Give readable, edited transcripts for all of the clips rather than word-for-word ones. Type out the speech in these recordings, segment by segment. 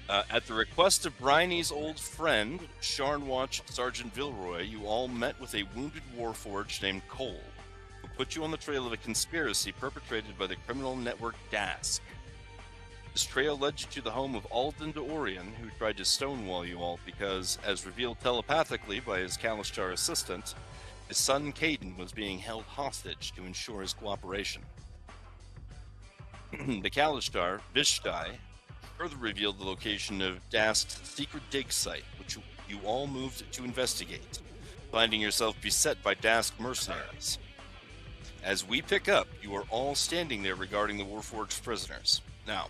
At the request of Bryony's old friend, Sharnwatch Sergeant Vilroy, you all met with a wounded warforged named Cole, who put you on the trail of a conspiracy perpetrated by the criminal network Dask. This trail led you to the home of Alden Deorian, who tried to stonewall you all because, as revealed telepathically by his Kalishtar assistant, his son Caden was being held hostage to ensure his cooperation. The Kalishtar, Vishtai, further revealed the location of Dask's secret dig site, which you all moved to investigate, finding yourself beset by Dask mercenaries. As we pick up, you are all standing there regarding the Warforged prisoners. Now,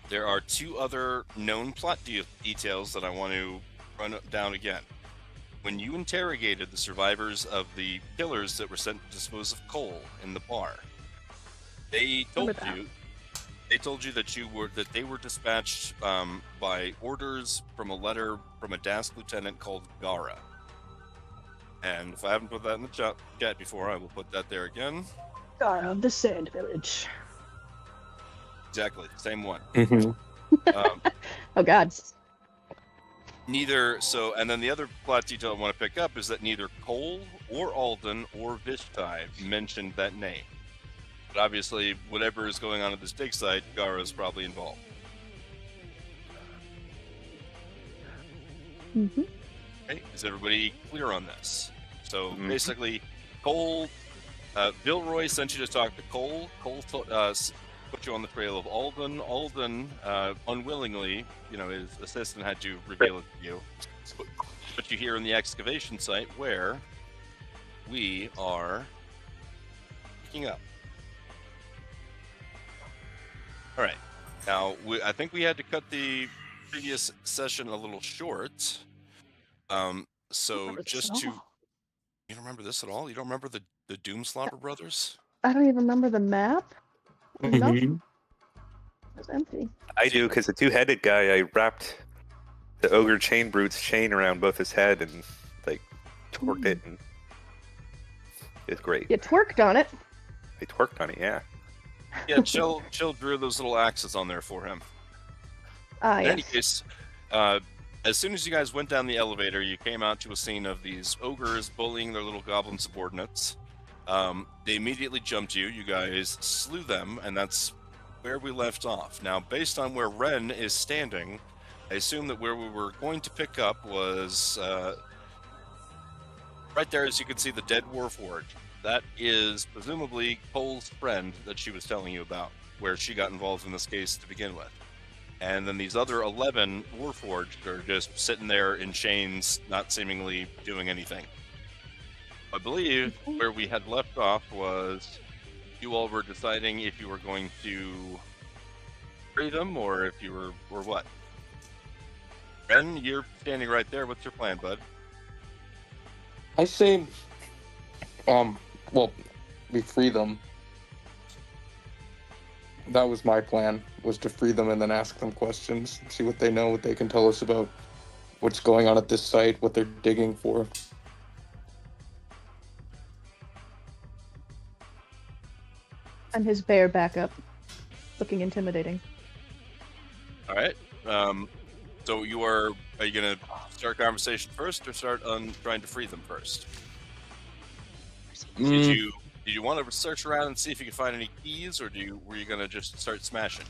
there are two other known plot details that I want to run down again. When you interrogated the survivors of the killers that were sent to dispose of Cole in the bar, they told you that they were dispatched by orders from a letter from a Dask lieutenant called Gara. And if I haven't put that in the chat before, I will put that there again. Gara of the Sand Village. Exactly, same one. Oh God. And then the other plot detail I want to pick up is that neither Cole or Alden or Vishtai mentioned that name. But obviously, whatever is going on at this dig site, Gara is probably involved. Mm-hmm. Okay, is everybody clear on this? So basically, Cole, Vilroy sent you to talk to Cole. Cole put you on the trail of Alden. Alden, unwillingly, his assistant had to reveal it to you. But you here in the excavation site where we are picking up. All right. Now, I think we had to cut the previous session a little short. So just to... You don't remember this at all? You don't remember the Doomslaughter brothers? I don't even remember the map. Mm-hmm. It was empty. I do, because the two-headed guy, I wrapped the ogre chain brute's chain around both his head and torqued it, and it's great. You twerked on it. I twerked on it, yeah. Yeah, Chill drew those little axes on there for him. In any case, as soon as you guys went down the elevator, you came out to a scene of these ogres bullying their little goblin subordinates. They immediately jumped you. You guys slew them, and that's where we left off. Now, based on where Ren is standing, I assume that where we were going to pick up was right there, as you can see, the dead Warforged. That is presumably Cole's friend that she was telling you about, where she got involved in this case to begin with. And then these other 11 Warforged are just sitting there in chains, not seemingly doing anything. I believe where we had left off was you all were deciding if you were going to free them or if you were, or what. Ren, you're standing right there. What's your plan, bud? I say, we free them. That was my plan, was to free them and then ask them questions, see what they know, what they can tell us about what's going on at this site, what they're digging for. And his bear backup, looking intimidating. All right. So are you going to start conversation first or start on trying to free them first? Did you want to search around and see if you could find any keys, or were you going to just start smashing?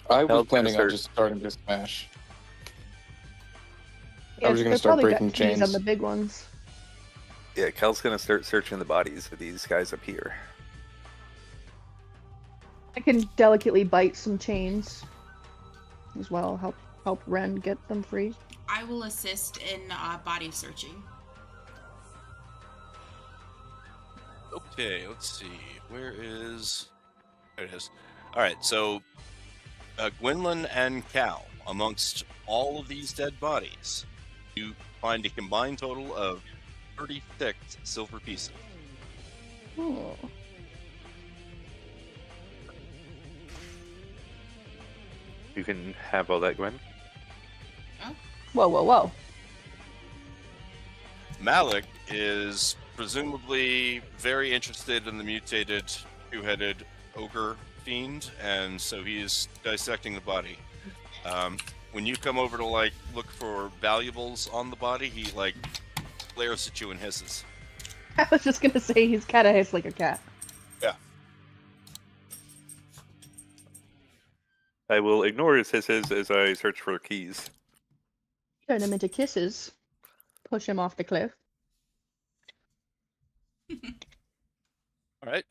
I was planning on just starting to smash. Yeah, I was going to start breaking chains on the big ones. Yeah, Kel's going to start searching the bodies of these guys up here. I can delicately bite some chains as well, help Ren get them free. I will assist in body searching. Okay, let's see. Where is... There it is. All right, so Gwynlyn and Cal, amongst all of these dead bodies, you find a combined total of 36 silver pieces. Oh. You can have all that, Gwen. Whoa, whoa, whoa. Malik is presumably very interested in the mutated two-headed ogre fiend, and so he is dissecting the body. When you come over to like look for valuables on the body, he like glares at you and hisses. I was just gonna say he's kind of hissed like a cat. Yeah. I will ignore his hisses as I search for keys. Turn him into kisses. Push him off the cliff. All right.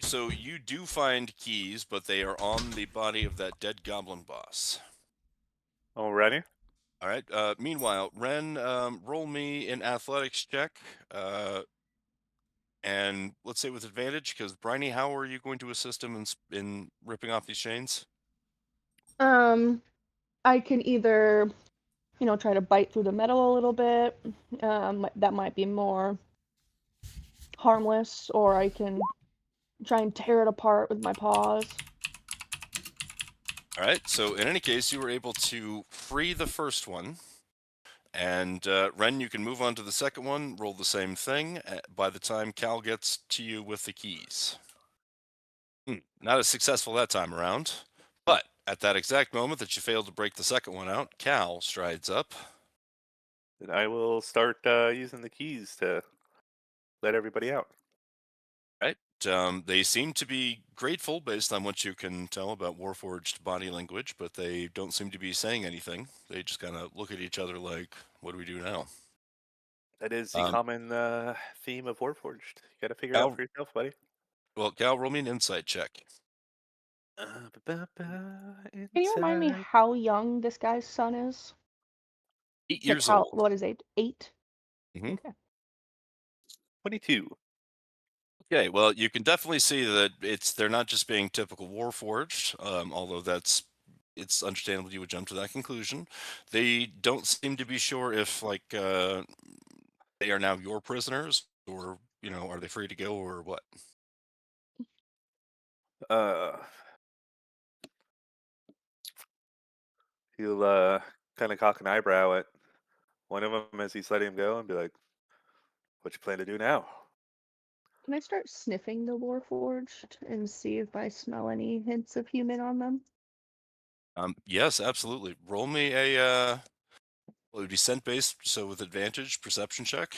So you do find keys, but they are on the body of that dead goblin boss. Alrighty. All right. Meanwhile, Ren, roll me an athletics check, and let's say with advantage, because Briny, how are you going to assist him in ripping off these chains? I can either, try to bite through the metal a little bit. That might be more harmless, or I can try and tear it apart with my paws. All right. So in any case, you were able to free the first one. And Ren, you can move on to the second one, roll the same thing by the time Cal gets to you with the keys. Not as successful that time around, but at that exact moment that you failed to break the second one out, Cal strides up. Then I will start using the keys to let everybody out. Right. They seem to be grateful based on what you can tell about Warforged body language, but they don't seem to be saying anything. They just kind of look at each other like, what do we do now? That is the common theme of Warforged. You gotta figure it out Cal, for yourself, buddy. well, Cal, roll me an insight check. Can you remind me Inside. how young this guy's son is? 8 years how? old. What is it? 8? Mhm. Okay. 22. Okay, well, you can definitely see that they're not just being typical Warforged, although it's understandable you would jump to that conclusion. They don't seem to be sure if they are now your prisoners, or are they free to go or what? Uh, he'll kind of cock an eyebrow at one of them as he's letting him go and be like, "What you plan to do now?" Can I start sniffing the Warforged and see if I smell any hints of human on them? Yes, absolutely. Roll me a well, it would be scent based, so with advantage, perception check.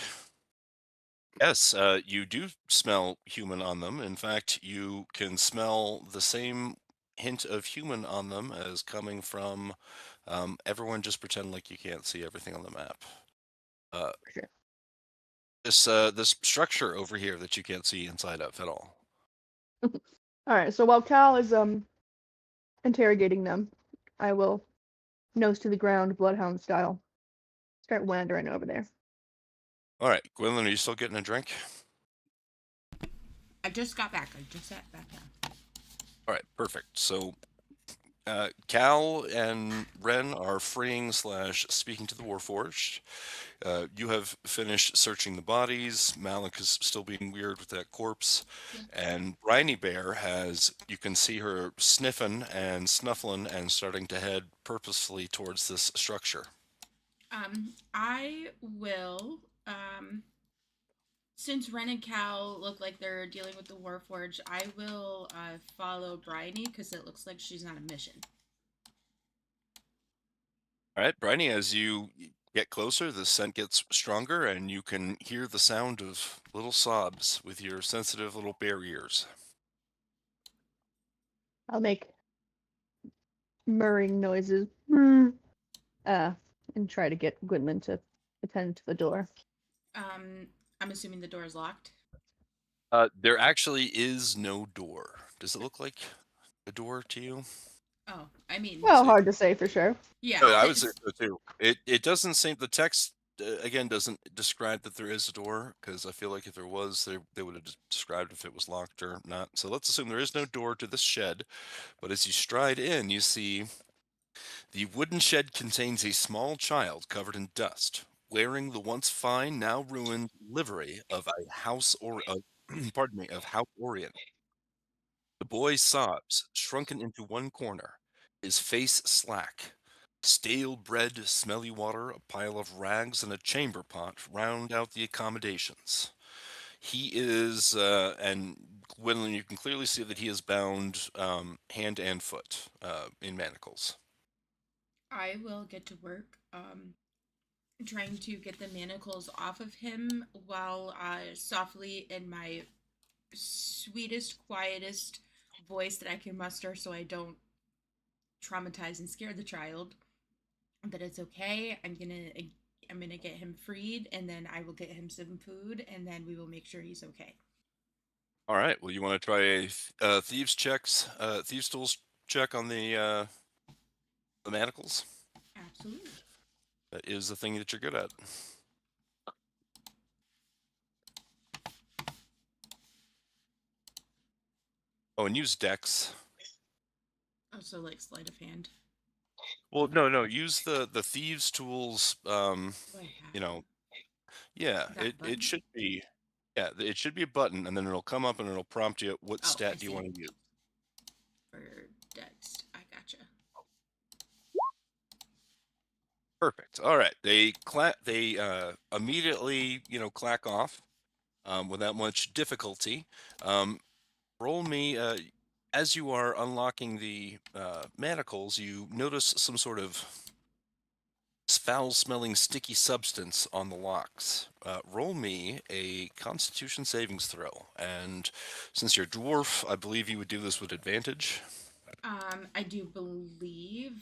Yes, you do smell human on them. In fact, you can smell the same hint of human on them as coming from everyone. Just pretend like you can't see everything on the map. Sure. This structure over here that you can't see inside of at all. Alright, so while Cal is interrogating them, I will nose to the ground, bloodhound style. Start wandering over there. All right, Gwendolyn, are you still getting a drink? I just got back. I just sat back down. All right, perfect. So Cal and Ren are freeing / speaking to the Warforged. You have finished searching the bodies. Malik is still being weird with that corpse. And Briny Bear you can see her sniffing and snuffling and starting to head purposefully towards this structure. I will, since Ren and Cal look like they're dealing with the Warforged, I will follow Bryony because it looks like she's on a mission. All right, Briny, as you get closer, the scent gets stronger, and you can hear the sound of little sobs with your sensitive little bear ears. I'll make murring noises. And try to get Gwynlyn to attend to the door. I'm assuming the door is locked. There actually is no door. Does it look like a door to you? Oh, I mean, Well, hard to say for sure. yeah. Oh, I would say so too. It doesn't seem the text again doesn't describe that there is a door, because I feel like if there was, they would have described if it was locked or not. So let's assume there is no door to this shed. But as you stride in, you see the wooden shed contains a small child covered in dust, wearing the once fine, now ruined livery of a house or pardon me, of House Orient. The boy sobs, shrunken into one corner, his face slack. Stale bread, smelly water, a pile of rags, and a chamber pot round out the accommodations. He is, and Gwendolyn, you can clearly see that he is bound hand and foot in manacles. I will get to work trying to get the manacles off of him while softly in my sweetest, quietest voice that I can muster so I don't traumatize and scare the child. That it's okay. I'm gonna get him freed, and then I will get him some food, and then we will make sure he's okay. All right. Well, you want to try a thieves tools check on the manacles? Absolutely. That is the thing that you're good at. Oh, and use Dex. Also, like sleight of hand. Well, no. Use the thieves tools. What I have. You know, yeah. That button? It should be. Yeah, it should be a button, and then it'll come up and it'll prompt you what Oh, I stat do you see. want to use. For Dex. I gotcha. Perfect. All right. They immediately clack off without much difficulty. Roll me as you are unlocking the manacles. You notice some sort of foul-smelling sticky substance on the locks. Roll me a Constitution savings throw, and since you're a dwarf, I believe you would do this with advantage. I do believe.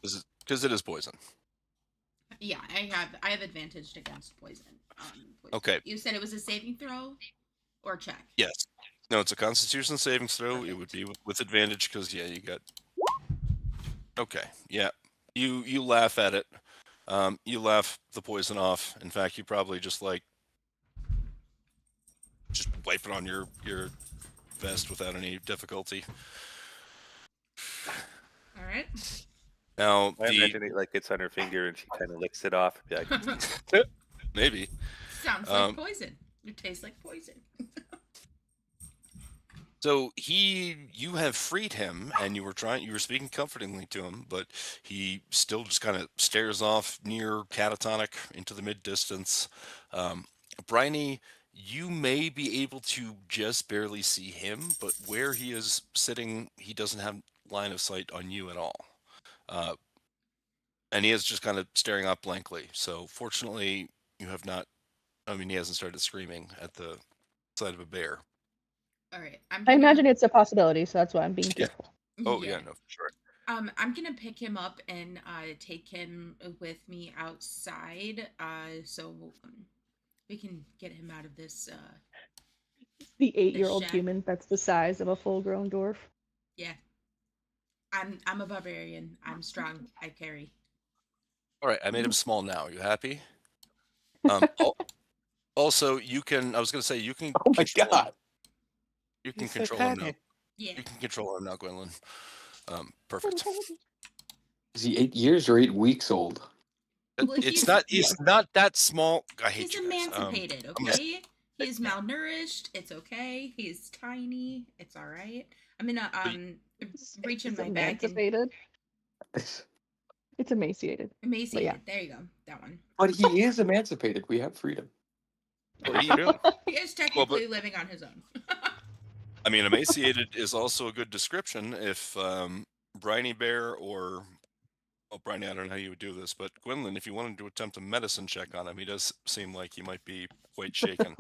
Because it is poison. Yeah, I have advantage against poison. Okay. You said it was a saving throw or check. Yes. No, it's a Constitution savings throw. Perfect. It would be with advantage because you got. Okay. Yeah. You laugh at it. You laugh the poison off. In fact, you probably just wipe it on your vest without any difficulty. All right. Now I imagine it like gets on her finger and she kind of licks it off. Be like, maybe. Sounds like poison. It tastes like poison. So you have freed him, and you were speaking comfortingly to him, but he still just kind of stares off near catatonic into the mid distance. Bryony, you may be able to just barely see him, but where he is sitting, he doesn't have line of sight on you at all. And he is just kind of staring off blankly. So fortunately, you have not. I mean, he hasn't started screaming at the sight of a bear. All right. I imagine it's a possibility, so that's why I'm being Yeah. careful. Oh yeah, no, for sure. I'm gonna pick him up and take him with me outside, so we can get him out of this. The 8-year-old shack. human that's the size of a full-grown dwarf. Yeah. I'm a barbarian. I'm strong. I carry. All right, I made him small now. Are you happy? Also, you can. I was going to say you can. Oh my god! You can He's so control him now. tiny. Yeah. You can control him now, Gwendolyn. Perfect. Is he 8 years or 8 weeks old? Well, It's not. He's not that small. I hate He's you guys. emancipated, okay? He's malnourished. It's okay. He's tiny. It's all right. I'm gonna reach in It's my bag and emancipated. It's emaciated. emaciated. yeah. There you go. That one. But he is emancipated. We have freedom. what are you doing? He is technically living on his own. I mean, emaciated is also a good description. If Briny Bear or Briny, I don't know how you would do this, but Gwendolyn, if you wanted to attempt a medicine check on him, he does seem like he might be quite shaken.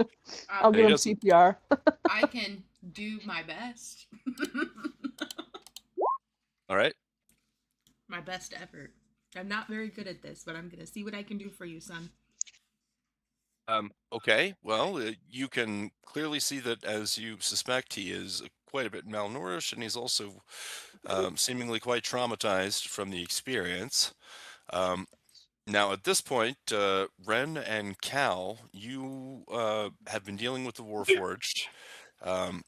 I'll he give him doesn't- CPR. I can do my best. All right. My best effort. I'm not very good at this, but I'm gonna see what I can do for you, son. Okay. Well, you can clearly see that, as you suspect, he is quite a bit malnourished, and he's also seemingly quite traumatized from the experience. Now, at this point, Ren and Cal, you have been dealing with the Warforged. I'm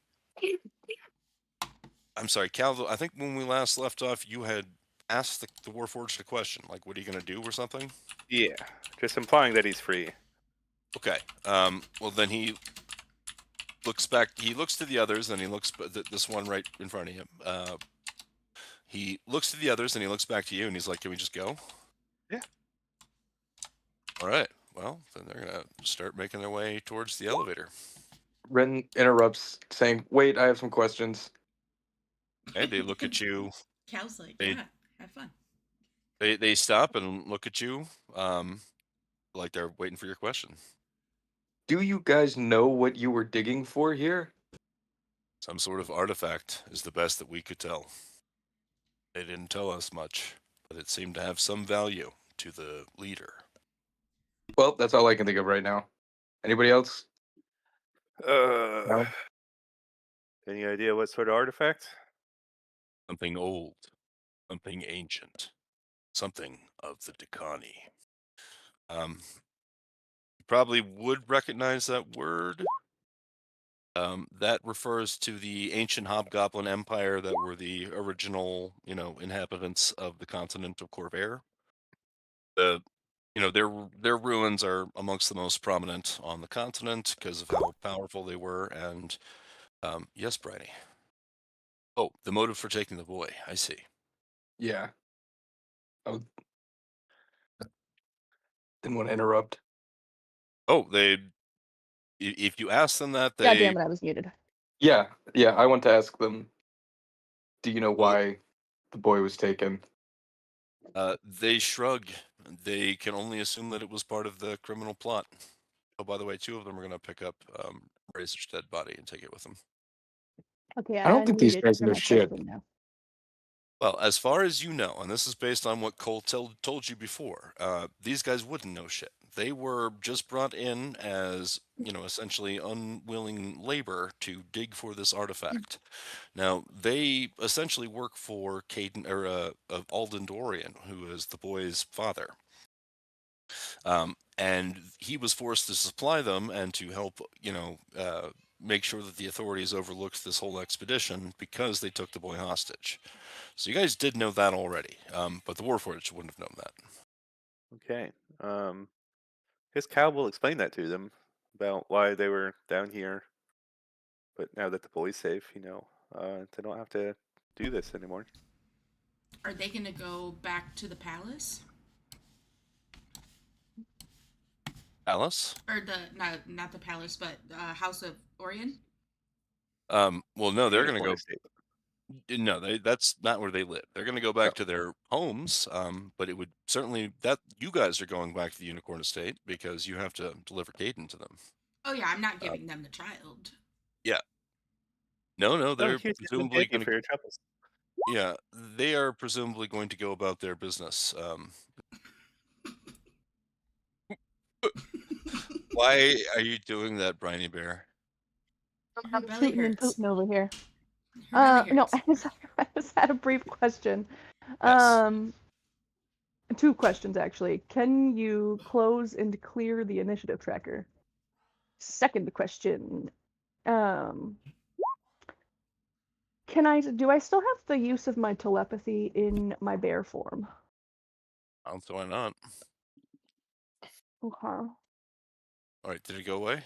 sorry, Cal. I think when we last left off, you had asked the Warforged a question, like, "What are you going to do?" or something. Yeah, just implying that he's free. Okay. Well, then he looks back. He looks to the others, and he looks this one right in front of him. He looks to the others, and he looks back to you, and he's like, "Can we just go?" Yeah. All right. well, then they're gonna start making their way towards the elevator. Ren interrupts, saying, "Wait, I have some questions." Okay, they look at you. Cal's like, They yeah, have fun. they stop and look at you, like they're waiting for your question. Do you guys know what you were digging for here? Some sort of artifact is the best that we could tell. They didn't tell us much, but it seemed to have some value to the leader. Well, that's all I can think of right now. Anybody else? No? Any idea what sort of artifact? Something old, something ancient, something of the Decani. You probably would recognize that word. That refers to the ancient Hobgoblin Empire that were the original, inhabitants of the continent of Corvair. Their ruins are amongst the most prominent on the continent because of how powerful they were. And yes, Bridie. Oh, the motive for taking the boy. I see. Yeah. I didn't want to interrupt. Oh, if you ask them that, God damn it, I was muted. Yeah, I want to ask them, do you know Well, why the boy was taken? they shrug. They can only assume that it was part of the criminal plot. Oh, by the way, 2 of them are going to pick up Razor's dead body and take it with them. Okay, I don't think these unmuted guys for know my shit. question now. Well, as far as you know, and this is based on what Cole told you before, these guys wouldn't know shit. They were just brought in as, essentially unwilling labor to dig for this artifact. Now, they essentially work for Caden, or Alden Dorian, who is the boy's father. And he was forced to supply them and to help, make sure that the authorities overlooked this whole expedition because they took the boy hostage. So you guys did know that already, but the Warforged wouldn't have known that. Okay. Guess Cal will explain that to them about why they were down here. But now that the boy's safe, they don't have to do this anymore. Are they gonna go back to the palace? Alice? Or not the palace, but House of Orion? Well, no, they're going to Unicorn go. estate. No, that's not where they live. They're going to go back to their homes, but it would certainly that you guys are going back to the Unicorn Estate because you have to deliver Caden to them. Oh yeah, I'm not Uh, giving them the child. yeah. No, Oh, they're here's presumably thank you going for to. your troubles. Yeah, they are presumably going to go about their business. Why are you doing that, Briny Bear? Her belly Tootin' and hurts. tootin' over here. Her belly No, hurts. I just had a brief question. Yes. 2 questions actually. Can you close and clear the initiative tracker? Second question. Do I still have the use of my telepathy in my bear form? I don't see why not. Okay. All right, did it go away?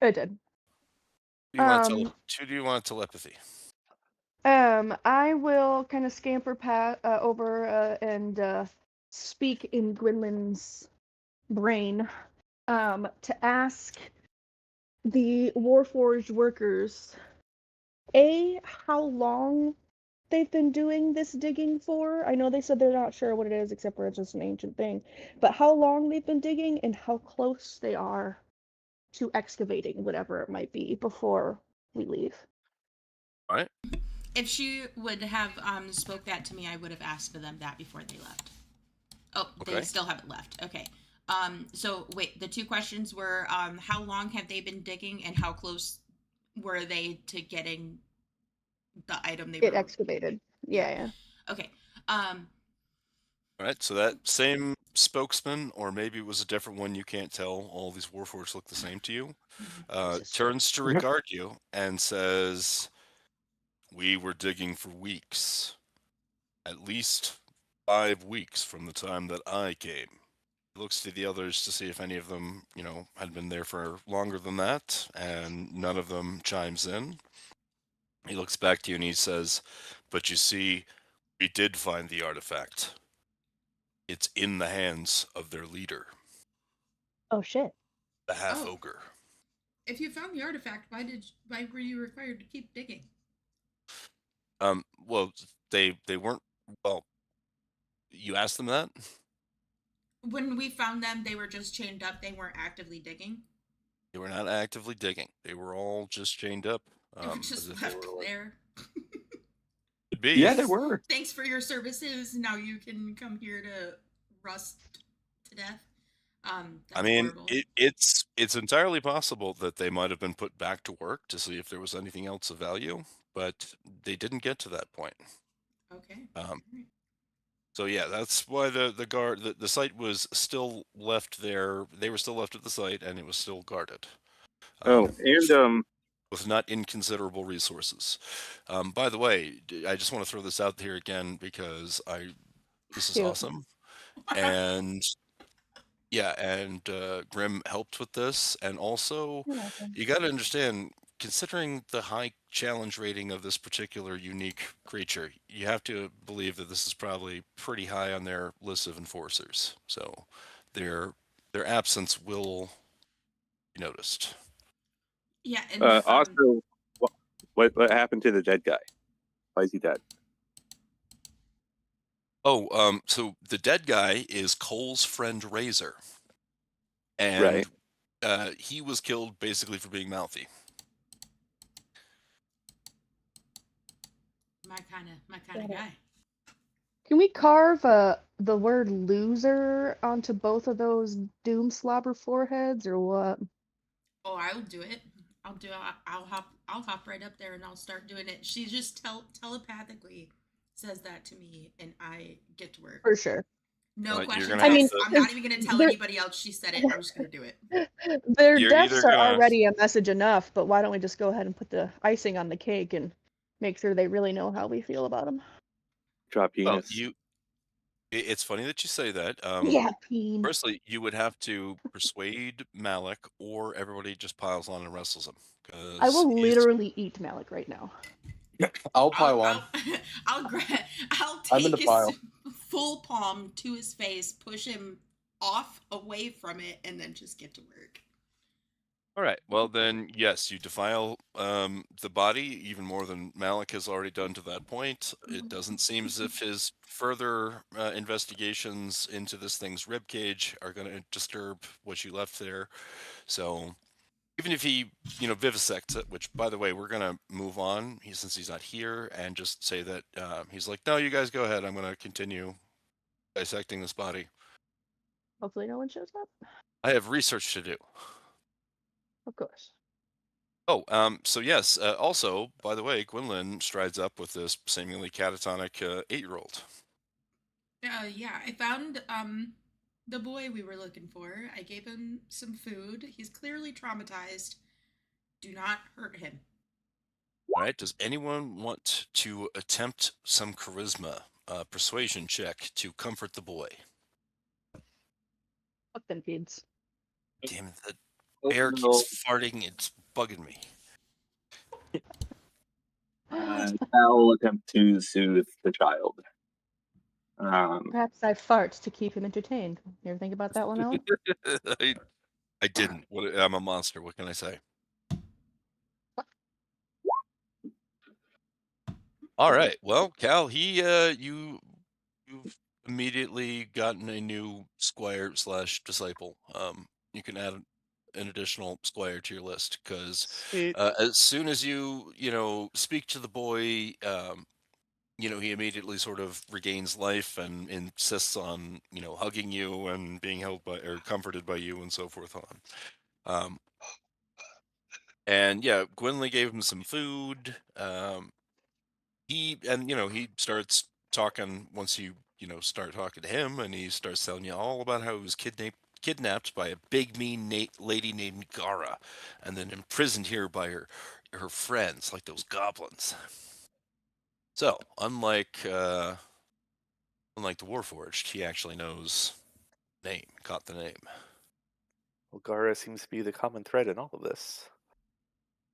It did. Do you want do you want telepathy? I will kind of scamper over and speak in Gwynlin's brain to ask the Warforged workers, how long they've been doing this digging for. I know they said they're not sure what it is, except for it's just an ancient thing. But how long they've been digging and how close they are to excavating whatever it might be before we leave. All right. If she would have spoke that to me, I would have asked them that before they left. Oh, Okay. they still haven't left. Okay. So wait, the 2 questions were how long have they been digging and how close were they to getting the item they It were excavated. Yeah. Okay. All right, so that same spokesman, or maybe it was a different one, you can't tell. All these Warforged look the same to you. Turns to regard you and says, "We were digging for weeks. At least 5 weeks from the time that I came." He looks to the others to see if any of them, had been there for longer than that, and none of them chimes in. He looks back to you and he says, "But you see, we did find the artifact. It's in the hands of their leader." Oh shit. the half Oh, ogre. if you found the artifact, why were you required to keep digging? Well, they weren't. Well, you asked them that. When we found them, they were just chained up. They weren't actively digging. They were not actively digging. They were all just chained up, They were as just if they left were like there. could be. Yeah, they were. Thanks for your services. Now you can come here to rust to death. I That's mean, horrible. it's entirely possible that they might have been put back to work to see if there was anything else of value, but they didn't get to that point. Okay. Um, All right. so yeah, that's why the site was still left there. They were still left at the site, and it was still guarded. Oh, and With not inconsiderable resources. By the way, I just want to throw this out here again because this is Cute. awesome, and yeah, and Grim helped with this, and also You're welcome. you got to understand, considering the high challenge rating of this particular unique creature, you have to believe that this is probably pretty high on their list of enforcers. So their absence will be noticed. Yeah, and also, what happened to the dead guy? Why is he dead? Oh, so the dead guy is Cole's friend Razor, and Right. he was killed basically for being mouthy. my kind Got of it. guy. Can we carve the word loser onto both of those doom slobber foreheads or what? Oh, I'll do it. I'll do. I'll hop right up there and I'll start doing it. She just telepathically says that to me, and I get to work. For sure. No You're questions gonna I have mean, asked. to. I'm not even gonna tell they're, anybody else she said it. I'm just gonna do it. their You're either deaths are gonna. already a message enough, but why don't we just go ahead and put the icing on the cake and make sure they really know how we feel about them? Drop Well, penis. it's funny that you say that. Yeah, Peen. Firstly, you would have to persuade Malik, or everybody just piles on and wrestles him I because will he's. literally eat Malik right now. I'll pile on. I'll I'll I'm in the take pile. his full palm to his face, push him off away from it, and then just get to work. All right. Well, then, yes, you defile the body even more than Malik has already done to that point. It doesn't seem as if his further investigations into this thing's ribcage are going to disturb what you left there. So, even if he, vivisects it, which, by the way, we're going to move on since he's not here, and just say that he's like, no, you guys go ahead. I'm going to continue dissecting this body. Hopefully no one shows up. I have research to do. Of course. Oh, so yes. Also, by the way, Gwynlyn strides up with this seemingly catatonic 8-year-old. Yeah, I found the boy we were looking for. I gave him some food. He's clearly traumatized. Do not hurt him. All right. Does anyone want to attempt some charisma persuasion check to comfort the boy? Fuck them kids. Damn it! The Oh, bear no. keeps farting. It's bugging me. I'll attempt to soothe the child. Perhaps I fart to keep him entertained. You ever think about that one, Ellen? I didn't. I'm a monster. What can I say? All right. Well, Cal, you've immediately gotten a new squire / disciple. You can add an additional squire to your list because Sweet. as soon as you speak to the boy, he immediately sort of regains life and insists on hugging you and being held by or comforted by you and so forth on. And yeah, Gwynley gave him some food. He starts talking once you start talking to him, and he starts telling you all about how he was kidnapped by a big mean lady named Gara, and then imprisoned here by her friends, like those goblins. So unlike the Warforged, he actually knows caught the name. Well, Gara seems to be the common thread in all of this.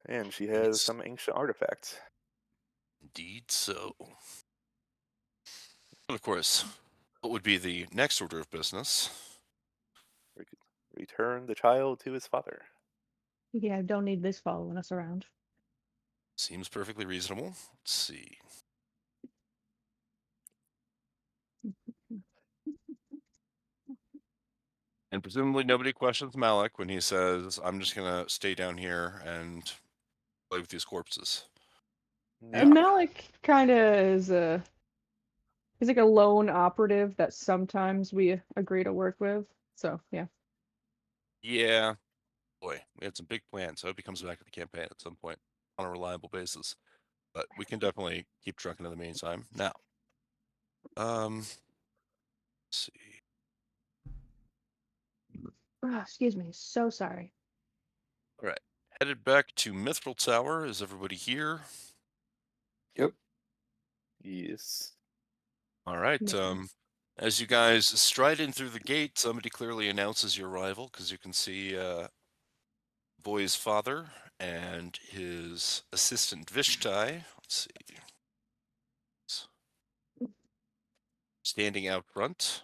And she has Yes. some ancient artifact. Indeed so. But of course, what would be the next order of business? Very return the child to his father. Yeah, don't need this following us around. Seems perfectly reasonable. Let's see. And presumably nobody questions Malik when he says, I'm just going to stay down here and play with these corpses. Nope. Malik kind of is he's like a lone operative that sometimes we agree to work with. So yeah. Yeah. Boy, we had some big plans. I hope he comes back to the campaign at some point on a reliable basis. But we can definitely keep trucking in the meantime. Now, let's see. Oh, excuse me. So sorry. All right. Headed back to Mithril Tower. Is everybody here? Yep. Yes. All right. Yeah. As you guys stride in through the gate, somebody clearly announces your arrival because you can see Boy's father and his assistant Vishtai. Let's see. Standing out front.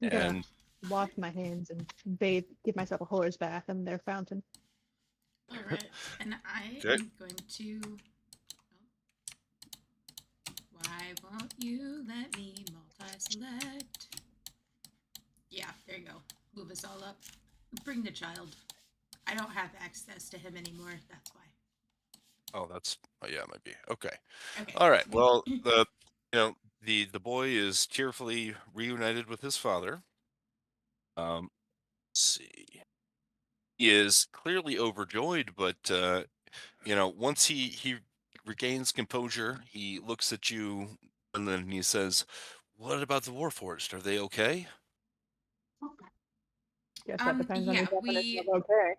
I'm gonna And wash my hands and bathe, give myself a horse bath in their fountain. All right, and I Okay. am going to. Why won't you let me multi-select? Yeah, there you go. Move us all up. Bring the child. I don't have access to him anymore. That's why. oh, yeah, it might be. Okay. Okay. All right. Well, the boy is tearfully reunited with his father. Let's see. He is clearly overjoyed, but once he regains composure, he looks at you and then he says, "What about the Warforged? Are they okay?" Guess that depends on your Yeah, definition of okay.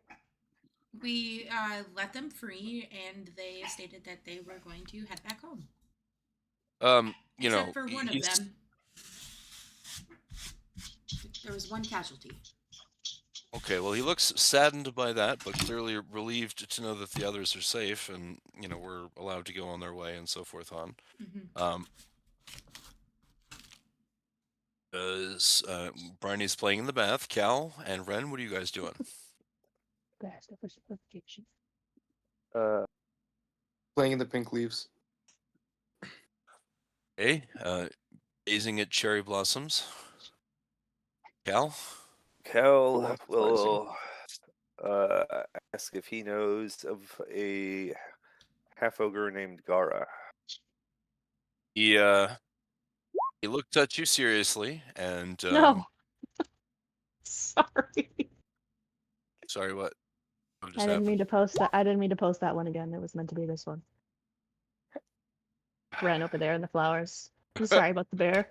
we let them free, and they stated that they were going to head back home. Except for one of them. There was one casualty. Okay, well, he looks saddened by that, but clearly relieved to know that the others are safe and, we're allowed to go on their way and so forth on. Mm-hmm. Bryony's playing in the bath. Cal and Ren, what are you guys doing? Best of simplification. Playing in the pink leaves. Okay, gazing at cherry blossoms. Cal? Cal Philosophizing. will ask if he knows of a half ogre named Gara. He looked at you seriously and No. Sorry. sorry, what? What just I didn't happened? mean to post that. I didn't mean to post that one again. It was meant to be this one. Ran over there in the flowers. I'm sorry about the bear.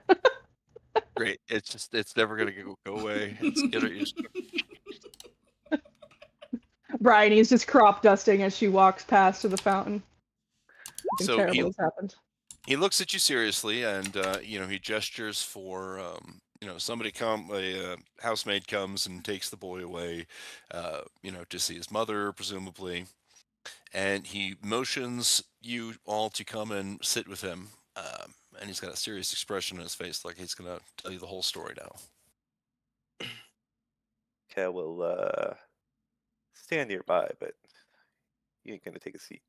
Great. It's never gonna go away. It's gonna Bryony's just crop dusting as she walks past to the fountain. Something So terrible has happened. he looks at you seriously and he gestures for somebody a housemaid comes and takes the boy away to see his mother presumably, and he motions you all to come and sit with him, and he's got a serious expression on his face like he's gonna tell you the whole story now. Cal will stand nearby, but he ain't gonna take a seat.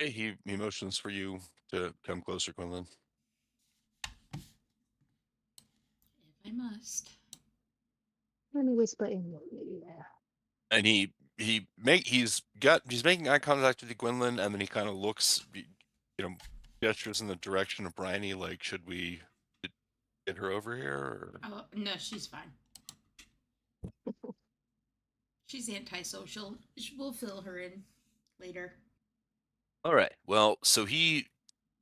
Okay, he motions for you to come closer, Quinlan. If I must. Let me whisper in your ear. And he's making eye contact with you, Gwendolyn, and then he kind of looks, gestures in the direction of Bryony, like, should we get her over here? Or? Oh no, she's fine. She's antisocial. We'll fill her in later. All right. Well, so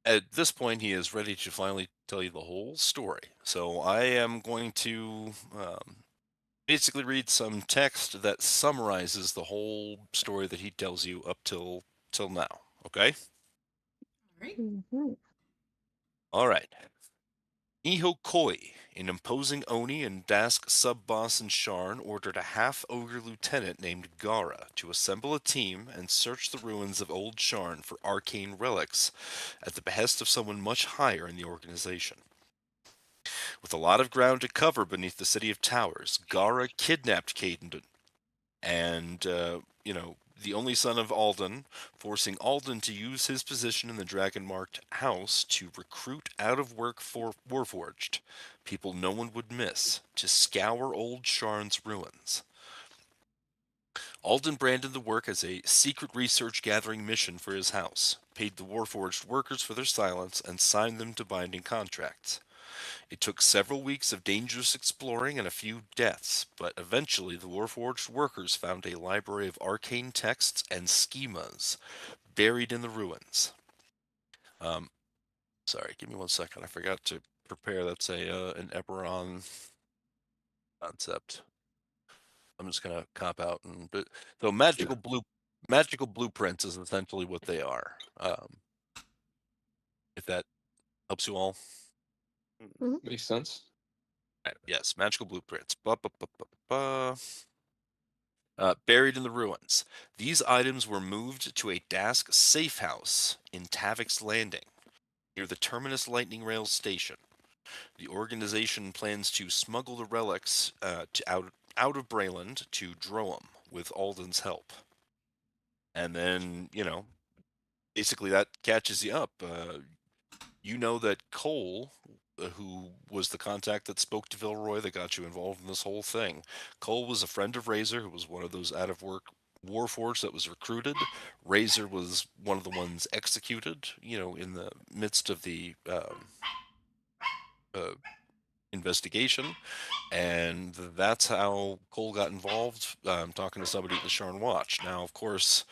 at this point, he is ready to finally tell you the whole story. So I am going to basically read some text that summarizes the whole story that he tells you up till now. Okay. All right. Mm-hmm. All right. Niho Koi, an imposing Oni and Dask sub-boss in Sharn, ordered a half-ogre lieutenant named Gara to assemble a team and search the ruins of Old Sharn for arcane relics at the behest of someone much higher in the organization. With a lot of ground to cover beneath the city of Towers, Gara kidnapped Caden and, the only son of Alden, forcing Alden to use his position in the dragon-marked house to recruit out-of-work for Warforged, people no one would miss, to scour old Sharn's ruins. Alden branded the work as a secret research-gathering mission for his house, paid the Warforged workers for their silence, and signed them to binding contracts. It took several weeks of dangerous exploring and a few deaths, but eventually the Warforged workers found a library of arcane texts and schemas buried in the ruins. Sorry, give me 1 second. I forgot to prepare. That's an Eberron concept. I'm just gonna cop out so magical blueprints is essentially what they are. If that helps you all. Makes sense. Right, yes, magical blueprints. Buried in the ruins. These items were moved to a Dask safe house in Tavik's Landing, near the Terminus Lightning Rail station. The organization plans to smuggle the relics out of Brayland to Droam with Alden's help. And then, basically that catches you up. You know that Cole, who was the contact that spoke to Vilroy that got you involved in this whole thing, Cole was a friend of Razor, who was one of those out-of-work Warforged that was recruited. Razor was one of the ones executed, in the midst of the investigation. And that's how Cole got involved, talking to somebody at the Sharn Watch. Now, of course,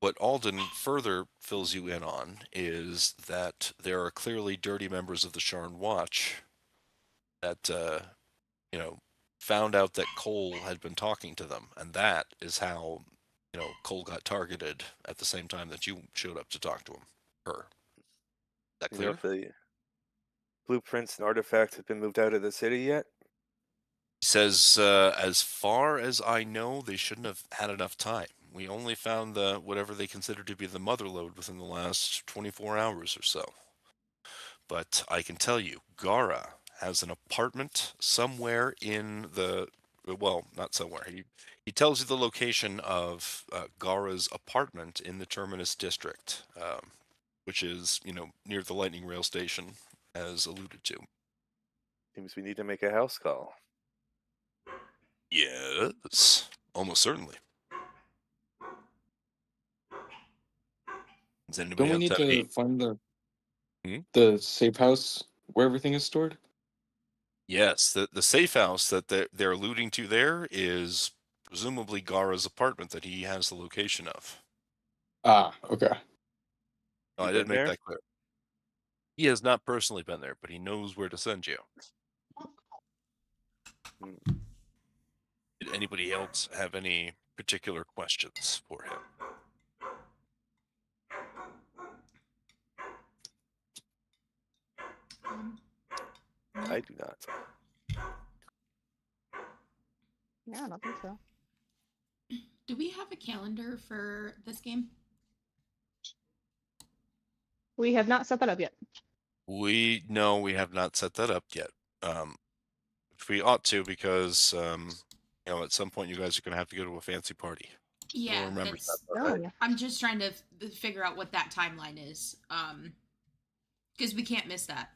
what Alden further fills you in on is that there are clearly dirty members of the Sharn Watch that, found out that Cole had been talking to them, and that is how, Cole got targeted at the same time that you showed up to talk to him. Her. Is that You know clear? if the blueprints and artifacts have been moved out of the city yet? He says, as far as I know, they shouldn't have had enough time. We only found whatever they consider to be the mother lode within the last 24 hours or so. But I can tell you, Gara has an apartment somewhere in well, not somewhere. He tells you the location of Gara's apartment in the Terminus district, which is, near the Lightning Rail station, as alluded to. Seems we need to make a house call. Yes, almost certainly. Does Don't anybody we else need have to any? find Hmm? the safe house where everything is stored? Yes, the safe house that they're alluding to there is presumably Gara's apartment that he has the location of. Ah, okay. Oh, You I been did make there? that clear. He has not personally been there, but he knows where to send you. Hmm. Did anybody else have any particular questions for him? No. I do not. Yeah, I don't think so. Do we have a calendar for this game? We have not set that up yet. We have not set that up yet. Which we ought to, because at some point you guys are going to have to go to a fancy party. Yeah, remembers that's. that part, Oh, right? yeah. I'm just trying to figure out what that timeline is. Because we can't miss that.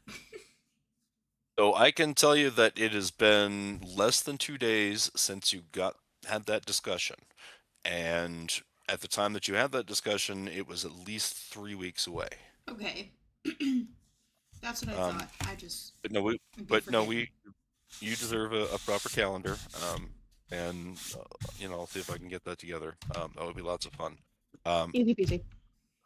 So I can tell you that it has been less than 2 days since you had that discussion, and at the time that you had that discussion, it was at least 3 weeks away. Okay. That's what I thought. I just. But no, forgetting. you deserve a proper calendar, and I'll see if I can get that together. That would be lots of fun. Easy peasy.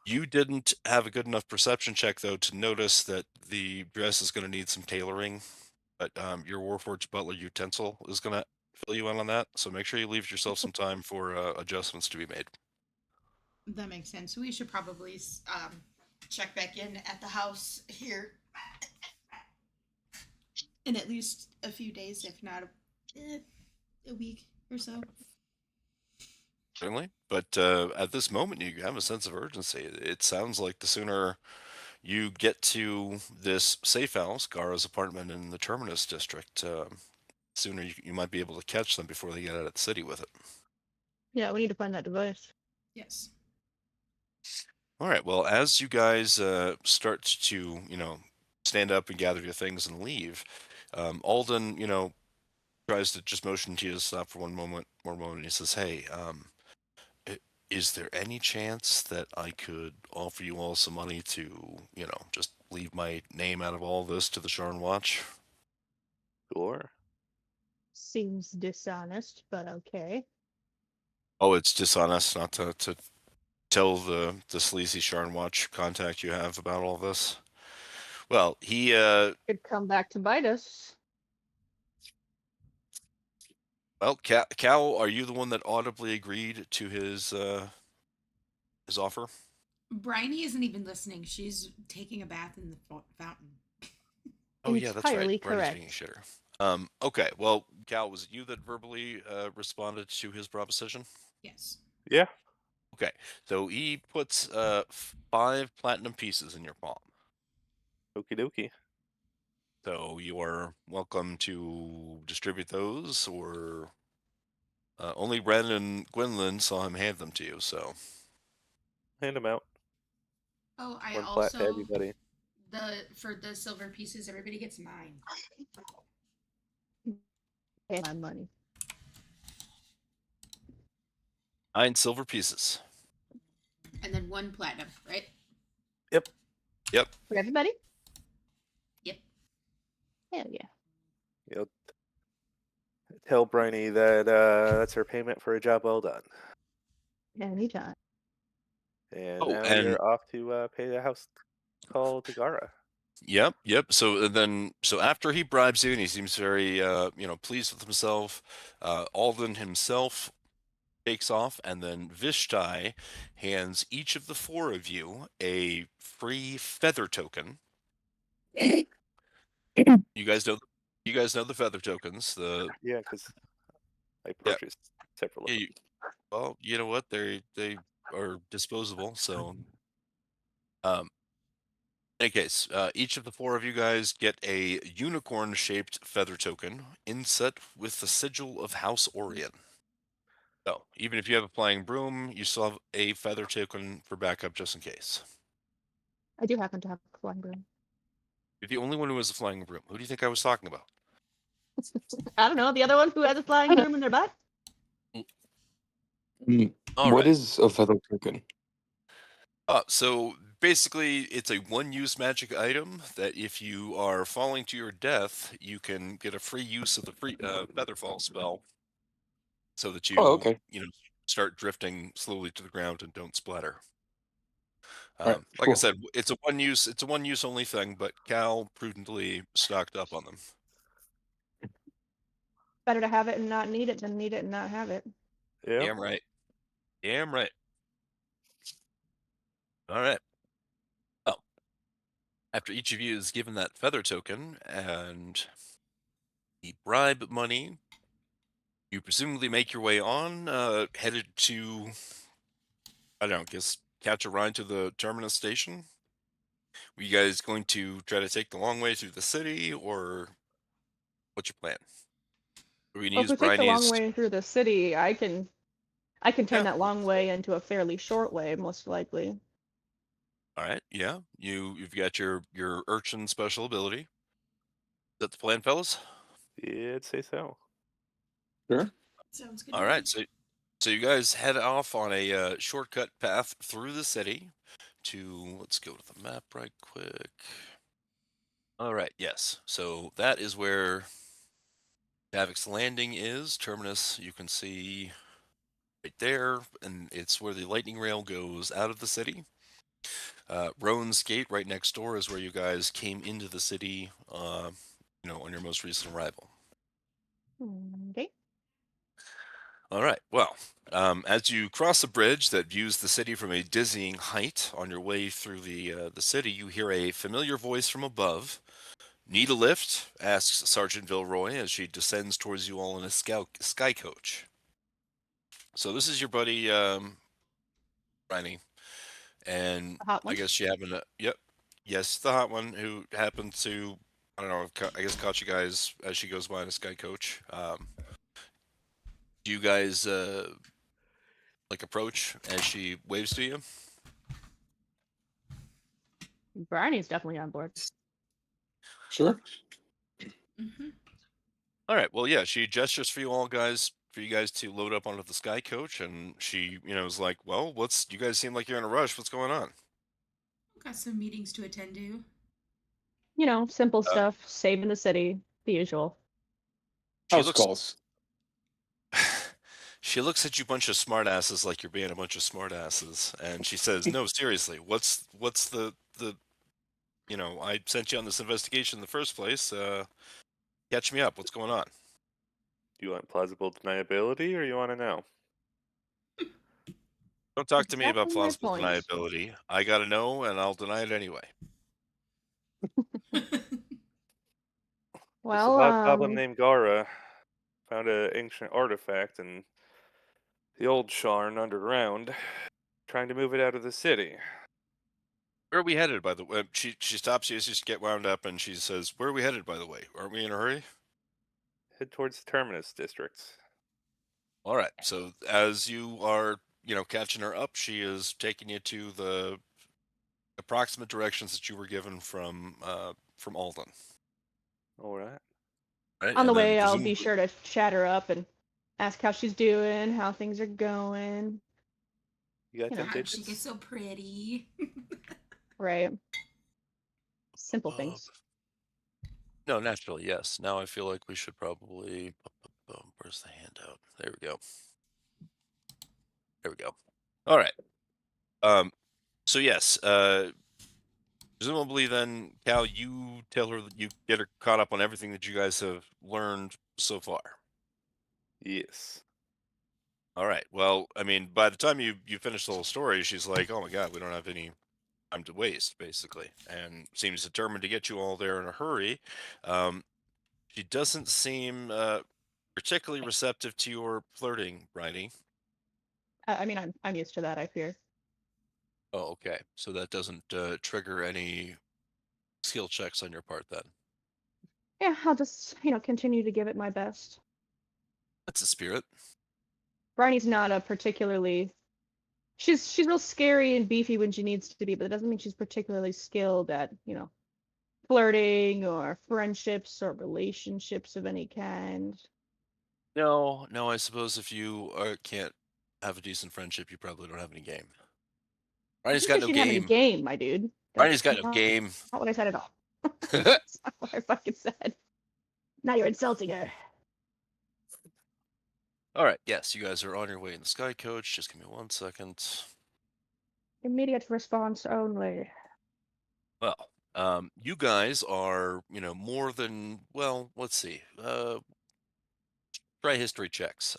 You didn't have a good enough perception check, though, to notice that the dress is going to need some tailoring, but your Warforged Butler utensil is going to fill you in on that, so make sure you leave yourself some time for adjustments to be made. That makes sense. We should probably check back in at the house here in at least a few days, if not a week or so. Certainly, but at this moment, you have a sense of urgency. It sounds like the sooner you get to this safe house, Gara's apartment in the Terminus district. Sooner you might be able to catch them before they get out of the city with it. Yeah, we need to find that device. Yes. All right. Well, as you guys start to, stand up and gather your things and leave, Alden, tries to just motion to you to stop for one moment, more moment. He says, "Hey, is there any chance that I could offer you all some money to, just leave my name out of all this to the Sharn Watch?" Sure. Seems dishonest, but okay. Oh, it's dishonest not to tell the sleazy Sharn Watch contact you have about all this. Well, he Could come back to bite us. well, Cal, are you the one that audibly agreed to his offer? Bryony isn't even listening. She's taking a bath in the fountain. Oh yeah, that's right. Entirely Bernie's being a correct. shitter. Okay. Well, Cal, was it you that verbally responded to his proposition? Yes. Yeah. Okay. So he puts 5 platinum pieces in your palm. Okie dokie. So you are welcome to distribute those, or only Ren and Gwendolyn saw him hand them to you. So Hand them out. Oh, I One flat to also everybody. for the silver pieces, everybody gets 9. Pay my money. 9 silver pieces. And then 1 platinum, right? Yep. Yep. For everybody? Yep. Hell yeah. You'll tell Bryony that that's her payment for a job well done. Anytime. And Oh, now and you're off to pay the house call to Gara. Yep. So after he bribes you, and he seems very pleased with himself, Alden himself takes off, and then Vishtai hands each of the 4 of you a free feather token. You guys know the feather tokens. Yeah, because I Yeah. purchased several of Yeah, them. well, you know what? They are disposable. So, in any case, each of the 4 of you guys get a unicorn-shaped feather token inset with the sigil of House Orion. So, even if you have a flying broom, you still have a feather token for backup just in case. I do happen to have a flying broom. You're the only one who has a flying broom. Who do you think I was talking about? I don't know. The other one who has a flying broom in their butt? All What right. is a feather token? So basically, it's a one-use magic item that if you are falling to your death, you can get a free use of the free Featherfall spell, so that Oh, you okay. start drifting slowly to the ground and don't splatter. All right, Like I cool. said, it's a one-use only thing, but Cal prudently stocked up on them. Better to have it and not need it than need it and not have it. Yeah. Damn right. Damn right. All right. Well, after each of you is given that feather token and the bribe money, you presumably make your way on, headed to, I don't know, guess catch a ride to the terminus station. Were you guys going to try to take the long way through the city, or what's your plan? Are we going to Well, if use we take the long Bryony's? way through the city, I can turn Yeah. that long way into a fairly short way, most likely. All right. Yeah. You've got your urchin special ability. Is that the plan, fellas? Yeah, I'd say so. Sure. Sounds good. All to right. me. So you guys head off on a shortcut path through the city to, let's go to the map right quick. All right. Yes. So that is where Davik's Landing is. Terminus, you can see right there, and it's where the lightning rail goes out of the city. Roan's Gate right next door is where you guys came into the city, on your most recent arrival. Okay. All right. Well, as you cross a bridge that views the city from a dizzying height on your way through the city, you hear a familiar voice from above. "Need a lift?" asks Sergeant Vilroy as she descends towards you all in a sky coach. So this is your buddy, Riney, and A hot I one. guess you happen to. Yep. yes, the hot one who happened to, I don't know, I guess caught you guys as she goes by in a sky coach. Do you guys like approach as she waves to you? Bryony's definitely on board. Sure. Mm-hmm. All right. Well, yeah, she gestures for you guys to load up onto the sky coach, and she, is like, "Well, you guys seem like you're in a rush. What's going on?" Got some meetings to attend to. Simple Uh, stuff, saving the city, the usual. she House looks calls. she looks at you bunch of smartasses like you're being a bunch of smartasses, and she says, "No, seriously, what's the I sent you on this investigation in the first place. Catch me up. What's going on?" Do you want plausible deniability, or you want to know? Don't talk to me about Exactly my plausible point. deniability. I gotta know, and I'll deny it anyway. This Well, hobgoblin named Gara found an ancient artifact in the old Sharn underground, trying to move it out of the city. Where are we headed, by the way? She stops you as you get wound up, and she says, "Where are we headed, by the way? Aren't we in a hurry?" Head towards the Terminus district. All right. So as you are, catching her up, she is taking you to the approximate directions that you were given from Alden. All right. Right, on the and then way, I'll be presumably, sure to chat her up and ask how she's doing, how things are going. You got You know, 10 How'd she get digits? so pretty? right? Simple uh, things. no, naturally, yes. Now I feel like we should probably. Where's the handout? There we go. There we go. All right. So yes. Presumably, then, Cal, you tell her that you get her caught up on everything that you guys have learned so far. Yes. All right. Well, I mean, by the time you finish the whole story, she's like, "Oh my God, we don't have any time to waste," basically, and seems determined to get you all there in a hurry. Um, she doesn't seem particularly receptive to your flirting, Bridie. I mean, I'm used to that. I fear. Oh, okay. So that doesn't trigger any skill checks on your part, then. Yeah, I'll just continue to give it my best. That's the spirit. Bryony's not a particularly. She's real scary and beefy when she needs to be, but it doesn't mean she's particularly skilled at flirting or friendships or relationships of any kind. No, no. I suppose if you can't have a decent friendship, you probably don't have any game. I Bridie's didn't got say no she didn't have any game. game, my dude. Bridie's That's got no game. not what I said at all. That's not what I fucking said. Now you're insulting her. All right. Yes, you guys are on your way in the Sky Coach. Just give me 1 second. Immediate response only. Well, you guys are, more than well. Let's see. Try history checks.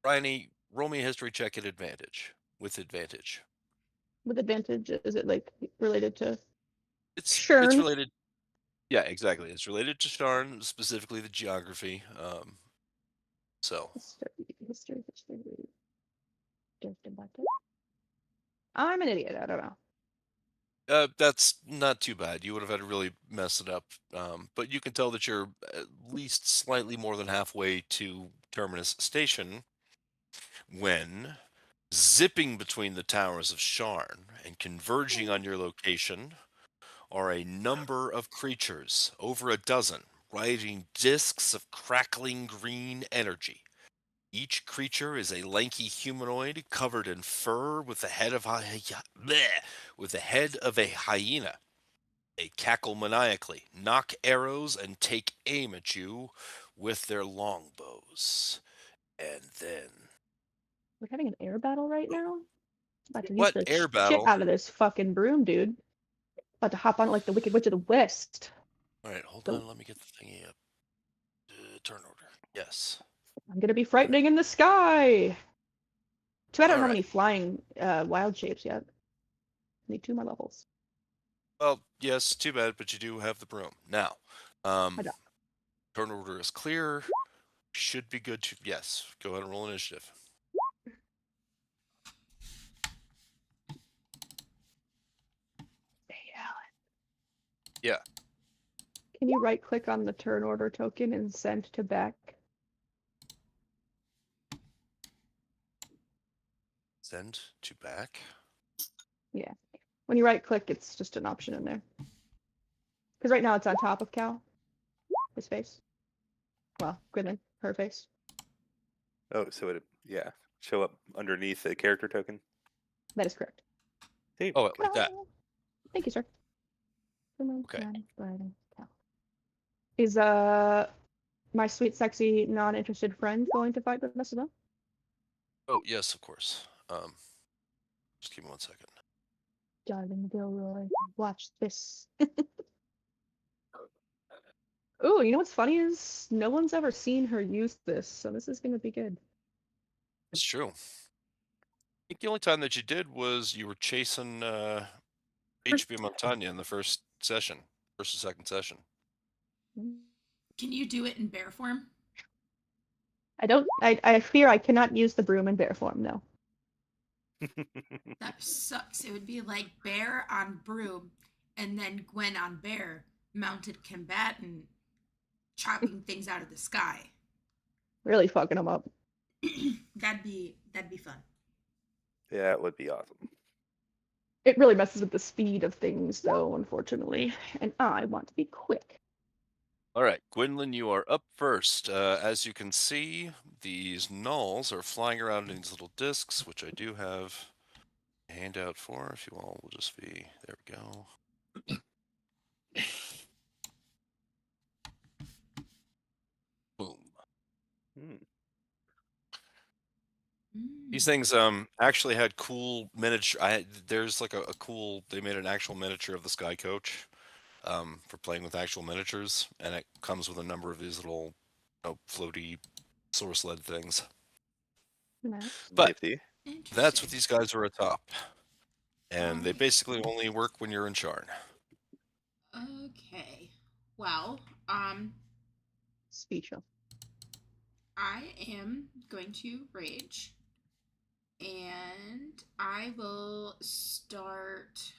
Bryony, roll me a history check at advantage. With advantage. With advantage, is it like related to It's Shern? related. Yeah, exactly. It's related to Sharn, specifically the geography. So History. I'm an idiot. I don't know. that's not too bad. You would have had to really mess it up. But you can tell that you're at least slightly more than halfway to Terminus Station when, zipping between the towers of Sharn and converging on your location, are a number of creatures, over a dozen, riding discs of crackling green energy. Each creature is a lanky humanoid covered in fur with the head of a hyena. They cackle maniacally, knock arrows, and take aim at you with their longbows. And then, We're having an air battle right now. About to use what the air shit battle? out of this fucking broom, dude. About to hop on it like the Wicked Witch of the West. All right, hold Go. on. Let me get the thingy up. Turn order. Yes. I'm gonna be frightening in the sky. Too bad I All don't have right. any flying wild shapes yet. Need 2 more levels. Well, yes, too bad, but you do have the broom. Now, I don't. turn order is clear. Should be good to. Yes, go ahead and roll initiative. Hey, Alan. Yeah. Can you right click on the turn order token and send to back? Send to back. Yeah. When you right click, it's just an option in there. Because right now it's on top of Cal. His face. Well, Gwynlyn, her face. Oh, so it show up underneath the character token. That is correct. Hey, Oh, like that. Thank you, sir. Okay. Is my sweet, sexy, non-interested friend going to fight with us as well? Oh, yes, of course. Just give me 1 second. Darling Gilroy, watch this. Ooh, you know what's funny is no one's ever seen her use this, so this is gonna be good. It's true. I think the only time that you did was you were chasing HB Montagna in the first or second session. Can you do it in bear form? I fear I cannot use the broom in bear form, no. That sucks. It would be like bear on broom, and then Gwen on bear, mounted combatant, chopping things out of the sky. Really fucking them up. that'd be fun. Yeah, it would be awesome. It really messes with the speed of things, though, unfortunately. And I want to be quick. All right, Gwynlyn, you are up first. As you can see, these nulls are flying around in these little discs, which I do have a handout for. If you all will just be there, we go. Boom. These things actually had cool miniature. There's like a cool. They made an actual miniature of the Sky Coach for playing with actual miniatures, and it comes with a number of these little floaty source led things. Nice. But Nifty. that's what these guys are atop, and they Alright. basically only work when you're in Sharn. Okay. Well, Speech. I am going to rage, and I will start.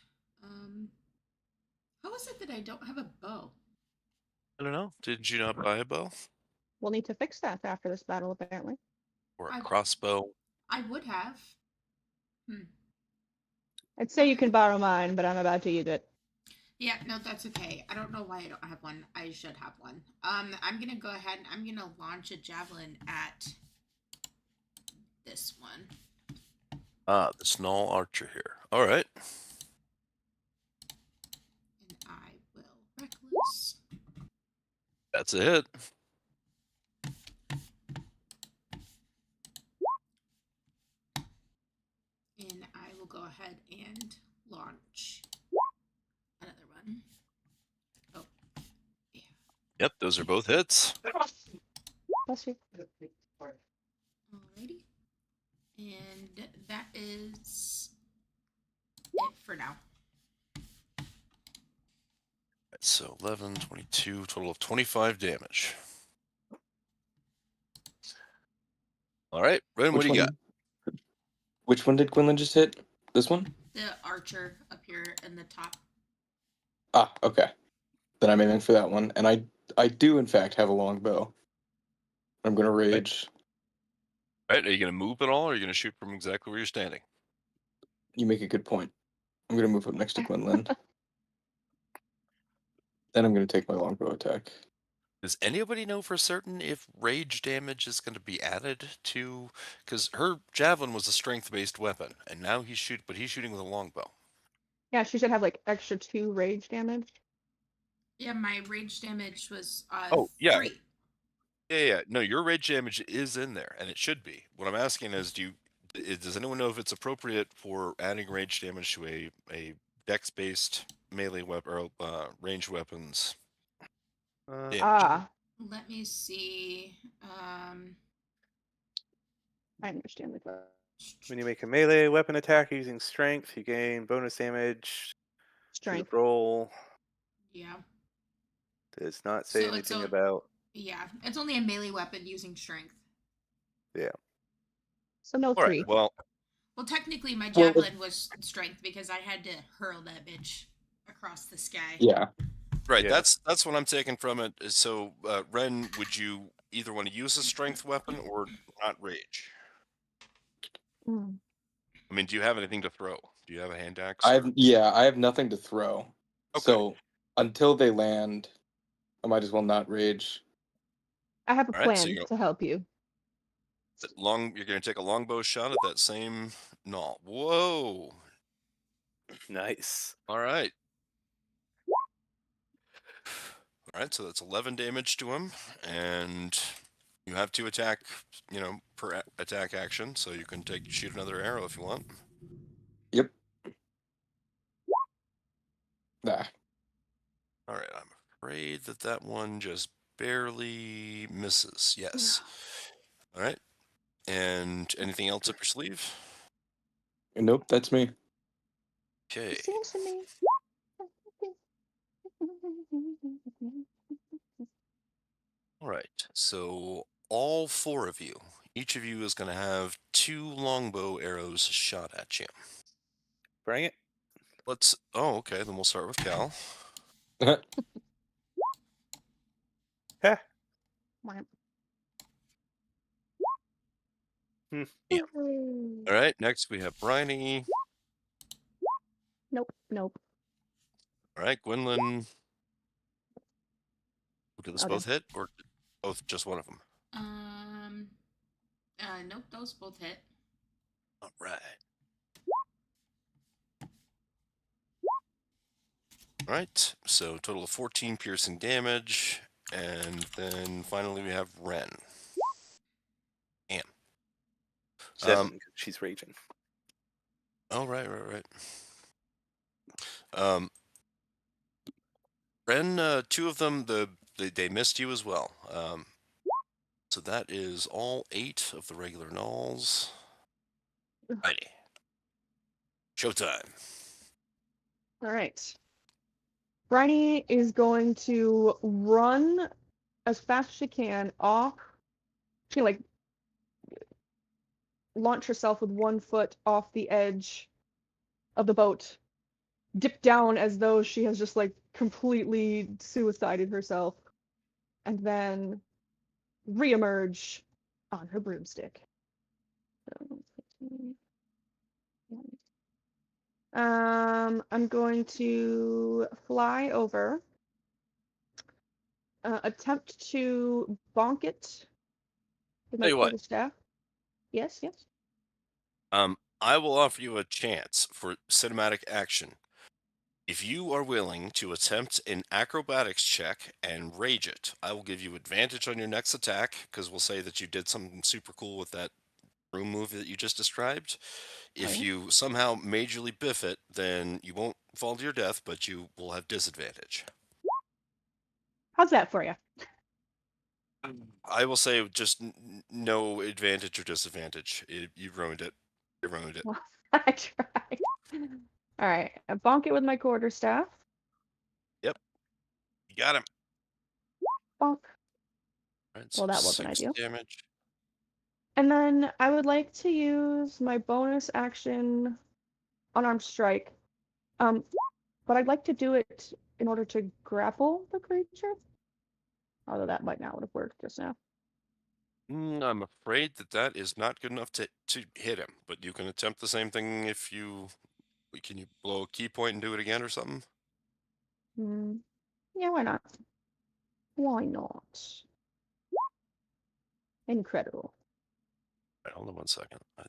How is it that I don't have a bow? I don't know. Did you not buy a bow We'll need to fix that after this battle, apparently. or a I- crossbow? I would have. I'd say you can borrow mine, but I'm about to use it. Yeah, no, that's okay. I don't know why I don't have one. I should have one. I'm gonna go ahead and I'm gonna launch a javelin at this one. Ah, the Snull Archer here. All right. And I will reckless. That's a hit. And I will go ahead and launch another one. Oh, yeah. Yep, those are both hits. Bless you. Alrighty. And that is it for now. So 11, 22, total of 25 damage. All right, Ren, what do you got? Which one did Gwynlyn just hit? This one? The archer up here in the top. Ah, okay. Then I'm aiming for that one, and I do in fact have a longbow. I'm gonna rage. All right, are you going to move at all, or are you going to shoot from exactly where you're standing? You make a good point. I'm gonna move up next to Gwynlyn. Then I'm gonna take my longbow attack. Does anybody know for certain if rage damage is going to be added to? Because her javelin was a strength-based weapon, and now he's shooting with a longbow. Yeah, she should have like extra 2 rage damage. Yeah, my rage damage was Oh, yeah. 3. Yeah. No, your rage damage is in there, and it should be. What I'm asking is, does anyone know if it's appropriate for adding rage damage to a dex-based melee weapon or ranged weapons? Damage? Let me see. I understand the question. When you make a melee weapon attack using strength, you gain bonus damage to Strength. the roll. Yeah. Does not say So it's anything a- about. Yeah, it's only a melee weapon using strength. Yeah. So no All 3. right. Well, Well, technically, my Well, javelin was strength because I had to hurl that bitch across the sky. Yeah. Right. Yeah. That's what I'm taking from it. So, Ren, would you either want to use a strength weapon or not rage? Mm. I mean, do you have anything to throw? Do you have a hand axe? I Or... have nothing to throw. Okay. So until they land, I might as well not rage. I have a All right. So plan to help you. you're going to take a longbow shot at that same gnaw. Whoa. Nice. All right. All right. So that's 11 damage to him, and you have to attack. Per attack action, so you can shoot another arrow if you want. Yep. Nah. All right. I'm afraid that one just barely misses. Yes. All right. And anything else up your sleeve? Nope, that's me. Okay. It seems to me. All right. So all four of you, each of you is going to have 2 longbow arrows shot at you. Bring it. Oh, okay. Then we'll start with Cal. Heh. Yeah. All right. Next we have Bryony. Nope. All right, Gwendolyn. Did this Okay. both hit, or both just one of them? Nope, those both hit. All right. All right. So total of 14 piercing damage, and then finally we have Ren. Damn. 7, 'cause she's raging. Oh, right. Ren, 2 of them, they missed you as well. So that is all 8 of the regular nulls. Righty. Showtime. All right. Bryony is going to run as fast as she can off. She like launch herself with one foot off the edge of the boat, dip down as though she has just like completely suicided herself, and then reemerge on her broomstick. I'm going to fly over, attempt to bonk it with my Tell you what, quarterstaff. Yes. I will offer you a chance for cinematic action. If you are willing to attempt an acrobatics check and rage it, I will give you advantage on your next attack, because we'll say that you did something super cool with that room move that you just described. If Okay. you somehow majorly biff it, then you won't fall to your death, but you will have disadvantage. How's that for you? I will say just no advantage or disadvantage. You ruined it. You ruined it. Well, I tried. All right, I bonk it with my quarterstaff. Yep. You got him. Bonk. Right, Well, so that wasn't 6 ideal. damage. And then I would like to use my bonus action unarmed strike. But I'd like to do it in order to grapple the creature. Although that might not would have worked just now. I'm afraid that is not good enough to hit him, but you can attempt the same thing if you... Can you blow a key point and do it again or something? Yeah, why not? Why not? Incredible. Right, hold on one second. I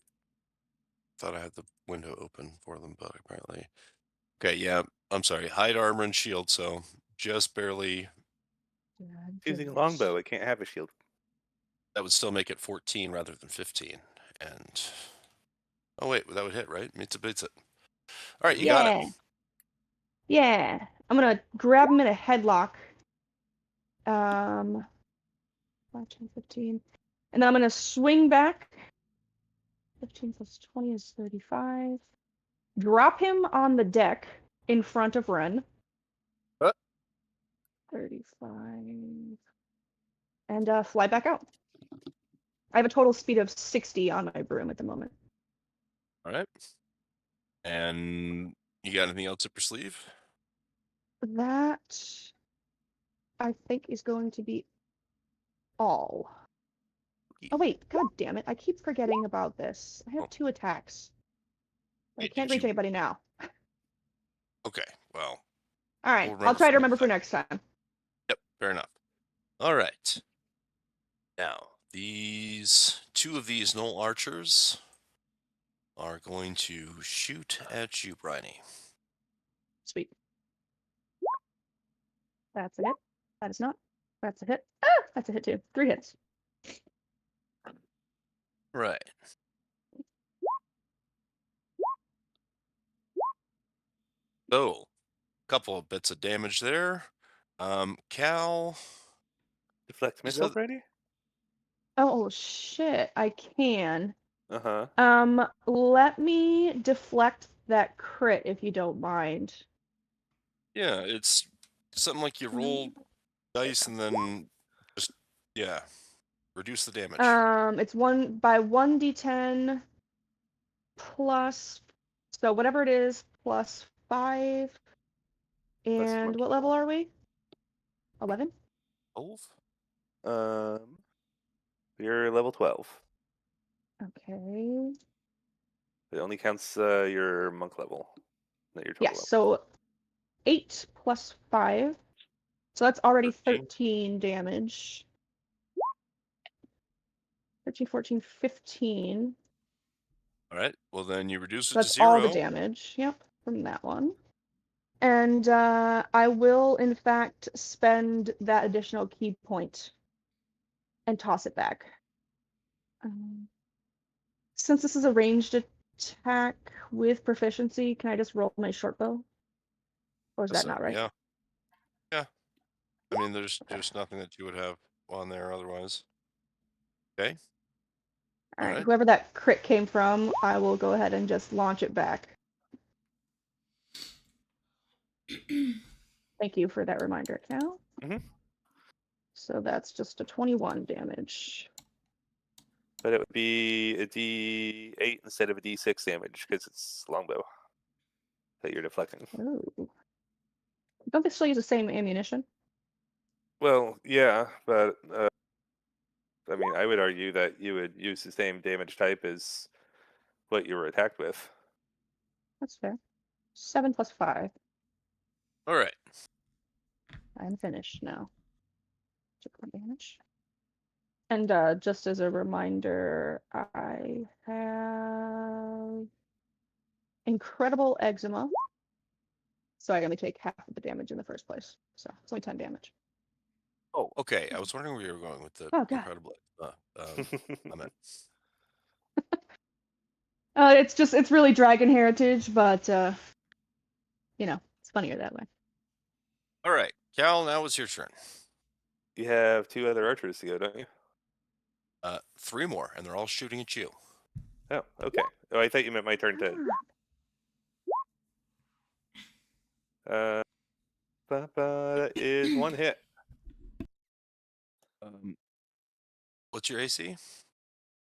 thought I had the window open for them, but apparently... Okay, yeah, I'm sorry. Hide, armor, and shield, so just barely... Using a longbow, it can't have a shield. That would still make it 14 rather than 15. And... Oh, wait, that would hit, right? Meets it, beats it. All right, you got it. Yeah. I'm gonna grab him in a headlock. 5, 10, 15. And then I'm gonna swing back. 15 plus 20 is 35. Drop him on the deck in front of Ren. 35. And fly back out. I have a total speed of 60 on my broom at the moment. All right. And you got anything else up your sleeve? That I think is going to be all. Ye- Oh wait, god damn it. I keep forgetting about this. I have Oh. 2 attacks. But I Wait, can't did reach you? anybody now. Okay, well, Alright, we'll I'll remember try for to next remember for time. next time. Yep, fair enough. All right. Now, two of these Knoll archers are going to shoot at you, Bryony. Sweet. That's a hit. That is not. That's a hit. Ah! That's a hit too. 3 hits. Right. So, couple of bits of damage there. Cal, Deflect you said myself ready? Oh shit, I can. Uh-huh. Let me deflect that crit if you don't mind. yeah, it's something like you roll dice and then just reduce the damage. It's 1d10 plus, so whatever it is, plus 5. Plus your And monkey what level roll. are we? 11? 12? Um, you're level 12. Okay. It only counts your monk level, not your total Yes, level. so 8 plus 5. So that's already 13. 13 damage. 13, 14, 15. All right. Well, then you reduce So it to that's all the 0. damage. Yep, from that one. And I will, in fact, spend that additional key point and toss it back. Since this is a ranged attack with proficiency, can I just roll my short bow? Or is that So, not right? yeah. Yeah. I mean, there's Okay. nothing that you would have on there otherwise. Okay. All right, Alright. whoever that crit came from, I will go ahead and just launch it back. Thank you for that reminder, Cal. Mhm. So that's just a 21 damage. But it would be a D8 instead of a D6 damage because it's longbow that you're deflecting. Ooh. Don't they still use the same ammunition? Well, yeah, but I mean, I would argue that you would use the same damage type as what you were attacked with. That's fair. 7 plus 5. All right. I'm finished now. Took one damage. And just as a reminder, I have incredible eczema. So I only take half of the damage in the first place. So it's only 10 damage. Oh, okay. I was wondering where you were going with the Oh, God. incredible. I meant. It's really Dragon Heritage, but it's funnier that way. All right, Cal. Now it's your turn. You have 2 other archers to go, don't you? 3 more, and they're all shooting at you. Oh, okay. Oh, I thought you meant my turn to. That is 1 hit. What's your AC?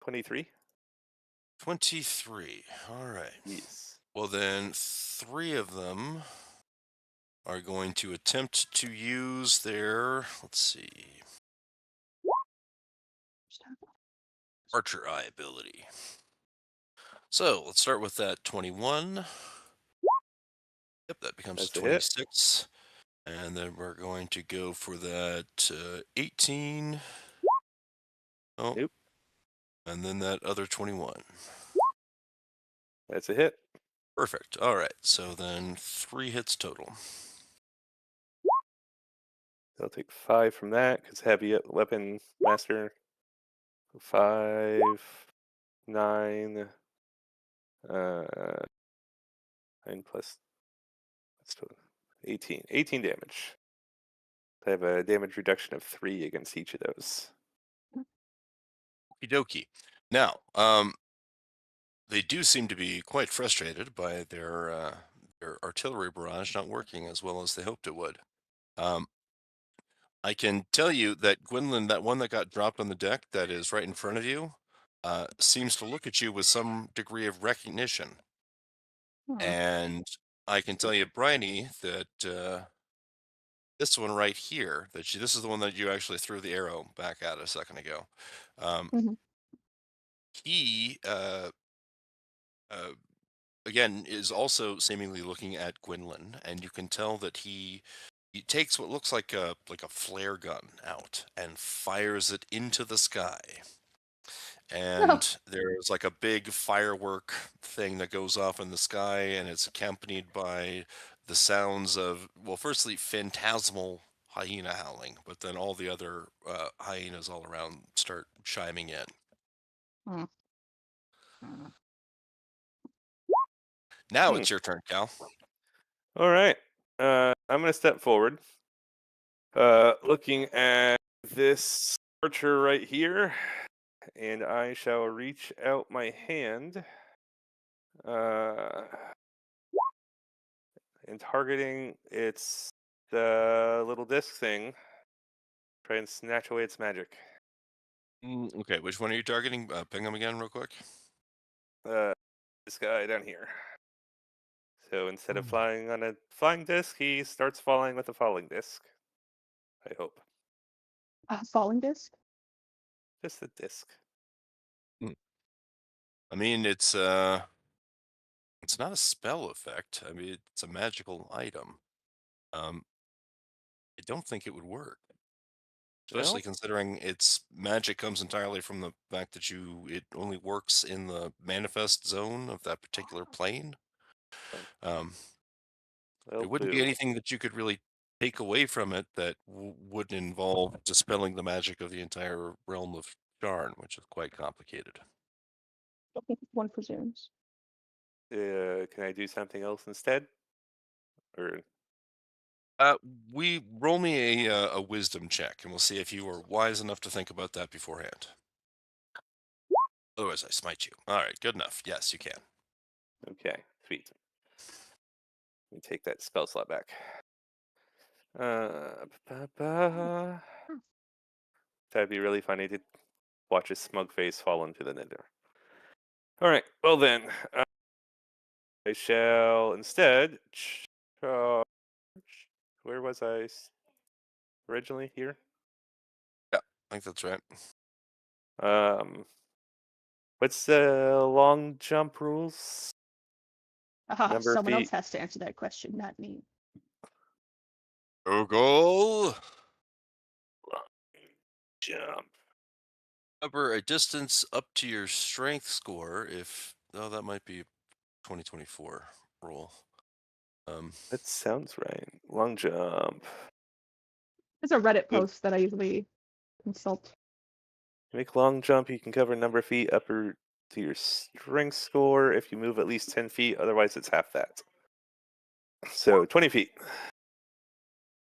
23. 23. All right. Yes. Well, then 3 of them are going to attempt to use their, let's see, Archer Eye ability. So let's start with that 21. Yep, that becomes That's a a hit. 26. And then we're going to go for that 18. Oh, Nope. and then that other 21. That's a hit. Perfect. All right. So then 3 hits total. I'll take 5 from that because heavy weapon master. 5, 9, 9 plus that's 18. 18 damage. I have a damage reduction of 3 against each of those. Okie dokie. Now, they do seem to be quite frustrated by their artillery barrage not working as well as they hoped it would. I can tell you that Gwendolyn, that one that got dropped on the deck that is right in front of you, seems to look at you with some degree of recognition. Aw. And I can tell you, Bryony, that this one right here, this is the one that you actually threw the arrow back at a second ago. Mhm. He uh, again is also seemingly looking at Gwynlyn, and you can tell that he takes what looks like a flare gun out and fires it into the sky. Oh, And there's like a big firework thing that goes off in the sky, and it's accompanied by the sounds of, well, firstly, phantasmal hyena howling, but then all the other hyenas all around start chiming in. mm, mm. Now Hmm. it's your turn, Cal. All right. I'm gonna step forward. Looking at this archer right here, and I shall reach out my hand. Uh, and targeting its the little disc thing. Try and snatch away its magic. Okay, which one are you targeting? Ping them again, real quick. Uh, this guy down here. So instead of Hmm. flying on a flying disc, he starts falling with a falling disc. I hope. Falling disc? Just the disc. I mean, it's not a spell effect. I mean, it's a magical item. Um, I don't think it would work, especially No? considering its magic comes entirely from the fact that it only works in the manifest zone of that particular plane. Oh, Um, well, it wouldn't be boo. anything that you could really take away from it that wouldn't involve dispelling the magic of the entire realm of Sharn, which is quite complicated. One presumes. Can I do something else instead? Or Uh, we roll me a wisdom check, and we'll see if you were wise enough to think about that beforehand. Otherwise, I smite you. All right, good enough. Yes, you can. okay, sweet. Let me take that spell slot back. Ba-ba. That'd be really funny to watch his smug face fall into the nether. All right. Well then, I shall instead charge. Where was I originally? Here. Yeah, I think that's right. Um, what's the long jump rules? Number of Someone else feet. has to answer that question, not me. Google. Jump. Cover a distance up to your strength score if. Oh, that might be 2024 rule. That sounds right. Long jump. It's a Reddit Move. post that I usually consult. Make long jump. You can cover a number of feet upper to your strength score if you move at least 10 feet. Otherwise, it's half that. So 20 feet.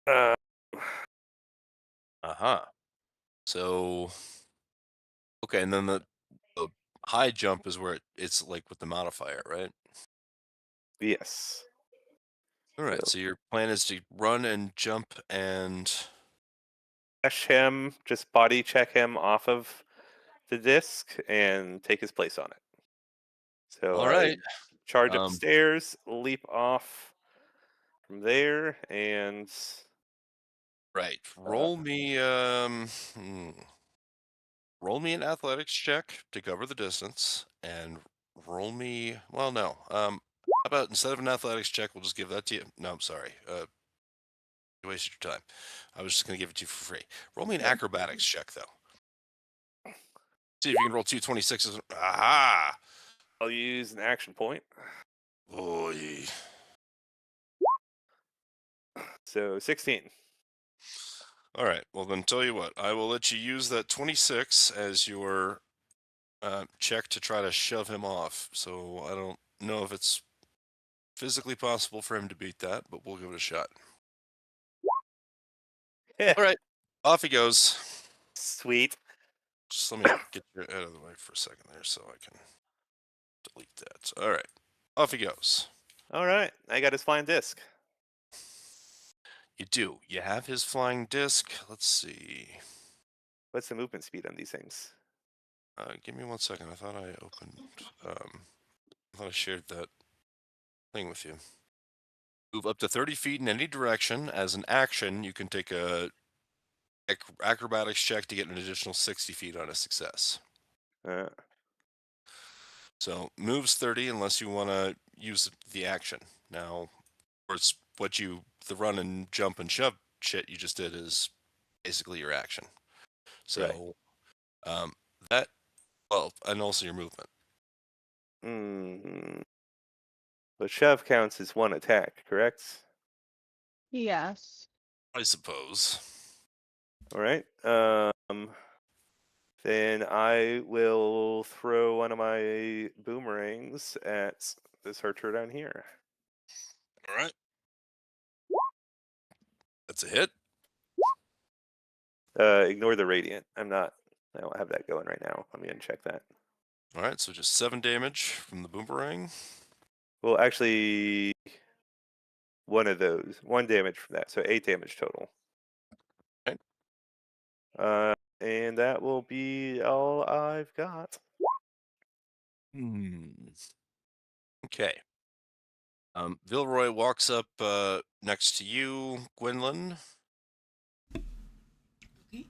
Uh, Uh-huh. So, okay, and then the high jump is where it's like with the modifier, right? yes. All right, So so your plan is to run and jump and. dash him, just body check him off of the disc and take his place on it. So All I right. charge up the Um, stairs, leap off from there, and right. uh, Roll me an athletics check to cover the distance, and roll me. Well, no. How about instead of an athletics check, we'll just give that to you. No, I'm sorry. You wasted your time. I was just going to give it to you for free. Roll me an acrobatics check, though. See if you can roll 2 26s. Aha! I'll use an action point. Boy. So 16. All right. Well, then tell you what. I will let you use that 26 as your check to try to shove him off. So I don't know if it's physically possible for him to beat that, but we'll give it a shot. Yeah. All right. Off he goes. Sweet. Just let me get you out of the way for a second there so I can delete that. All right. Off he goes. All right. I got his flying disc. You do. You have his flying disc. Let's see. What's the movement speed on these things? Give me 1 second. I thought I opened. I thought I shared that thing with you. Move up to 30 feet in any direction. As an action, you can take a acrobatics check to get an additional 60 feet on a success. Uh, So moves 30 unless you want to use the action. Now, of course, the run and jump and shove shit you just did is basically your action. So that, well, and also your movement. the shove counts as one attack, correct? Yes. I suppose. All right. Then I will throw one of my boomerangs at this archer down here. All right. That's a hit. Ignore the radiant. I don't have that going right now. Let me uncheck that. All right, so just 7 damage from the boomerang. Well, actually, one damage from that, so 8 damage total. Okay. And that will be all I've got. Okay. Vilroy walks up next to you, Gwynlyn. Okay.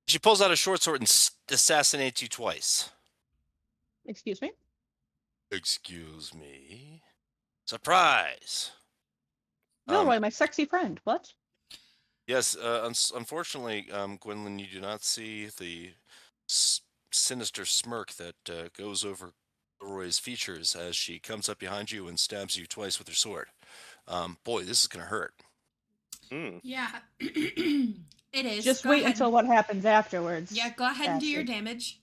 She pulls out a short sword and assassinates you twice. Excuse me? Excuse me. Surprise! Vilroy, my sexy friend. What? Yes, unfortunately, Gwynlyn, you do not see the sinister smirk that goes over Vilroy's features as she comes up behind you and stabs you twice with her sword. Boy, this is going to hurt. Yeah. It is. Just Go wait ahead. until what happens afterwards. Yeah, go ahead and do your bastard. damage.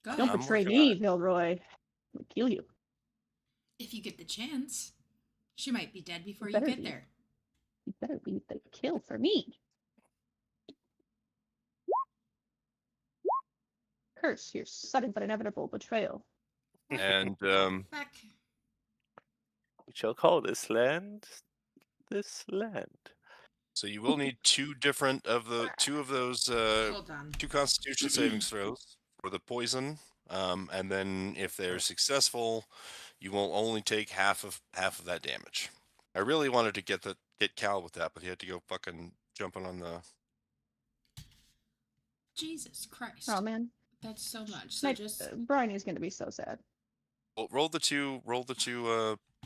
Go Don't ahead. betray working on me, Vilroy. I'll kill you. If you get the chance. She might be dead before you better get be. there. You better leave the kill for me. Curse your sudden but inevitable betrayal. And Fuck. We shall call this land. so you will need two of those Hold on. 2 Constitution savings throws for the poison, and then if they're successful, you will only take half of that damage. I really wanted to get Cal with that, but he had to go fucking jumping on the. Jesus Christ. Oh man, That's so much. So just Bryony's gonna be so sad. Well, roll the two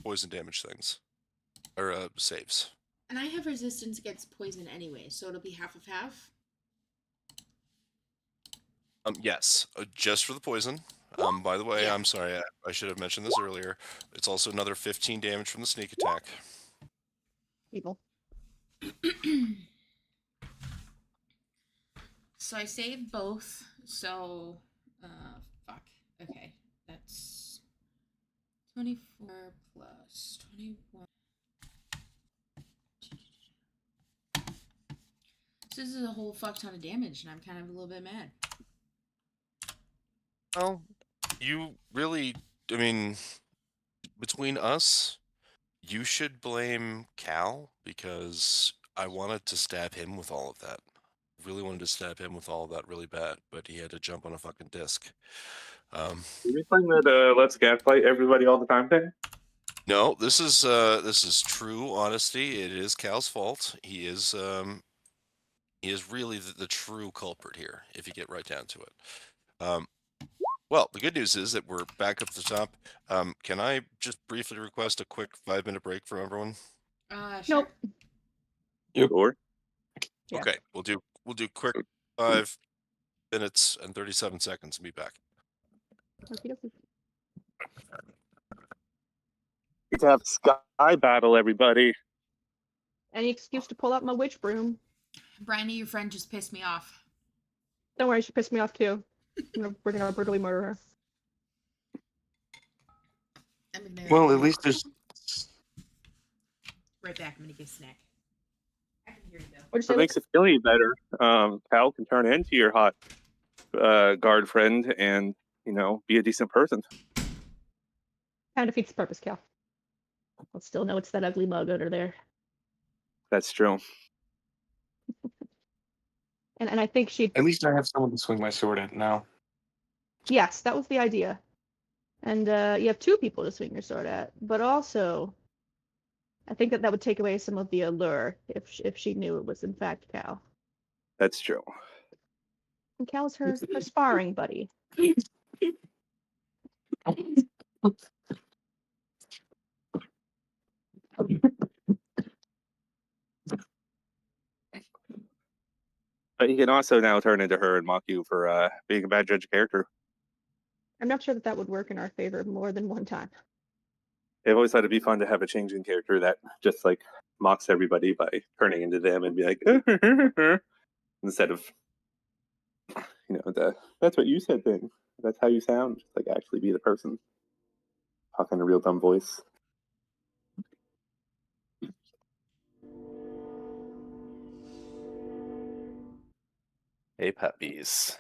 poison damage things or saves. and I have resistance against poison anyway, so it'll be half of half. Yes, just for the poison. By the way, Yeah. I'm sorry, I should have mentioned this earlier. It's also another 15 damage from the sneak attack. Evil. So I saved both. So, fuck. Okay, that's 24 plus 21. So this is a whole fuck ton of damage, and I'm kind of a little bit mad. Well, you really, I mean, between us, you should blame Cal because I wanted to stab him with all of that. Really wanted to stab him with all of that really bad, but he had to jump on a fucking disc. Are you playing that let's gaslight everybody all the time thing? No, this is true honesty. It is Cal's fault. He is really the true culprit here, if you get right down to it. Well, the good news is that we're back up at the top. Can I just briefly request a quick 5-minute break from everyone? Sure. Nope. Or Yeah. Okay, we'll do quick 5 minutes and 37 seconds and be back. Okey-dokey. to have sky battle everybody. Any excuse to pull out my witch broom. Bryony, your friend just pissed me off. Don't worry, she pissed me off too. We're gonna brutally murder her. I'm ignoring Well, you. at least there's. Right back. I'm gonna get a snack. I can hear you though. What'd you If say? it makes it feel any better, Cal can turn into your hot guard friend and, be a decent person. Kind of defeats the purpose, Cal. I'll still know it's that ugly mug under there. That's true. And I think she'd. At least I have someone to swing my sword at now. Yes, that was the idea. And you have 2 people to swing your sword at, but also, I think that would take away some of the allure if she knew it was in fact Cal. That's true. And Cal's her sparring buddy. But he can also now turn into her and mock you for being a bad judge of character. I'm not sure that would work in our favor more than one time. I've always thought it'd be fun to have a changing character that just like mocks everybody by turning into them and be like, instead of, that's what you said thing. That's how you sound. Just like actually be the person. Talking a real dumb voice. Hey, puppies.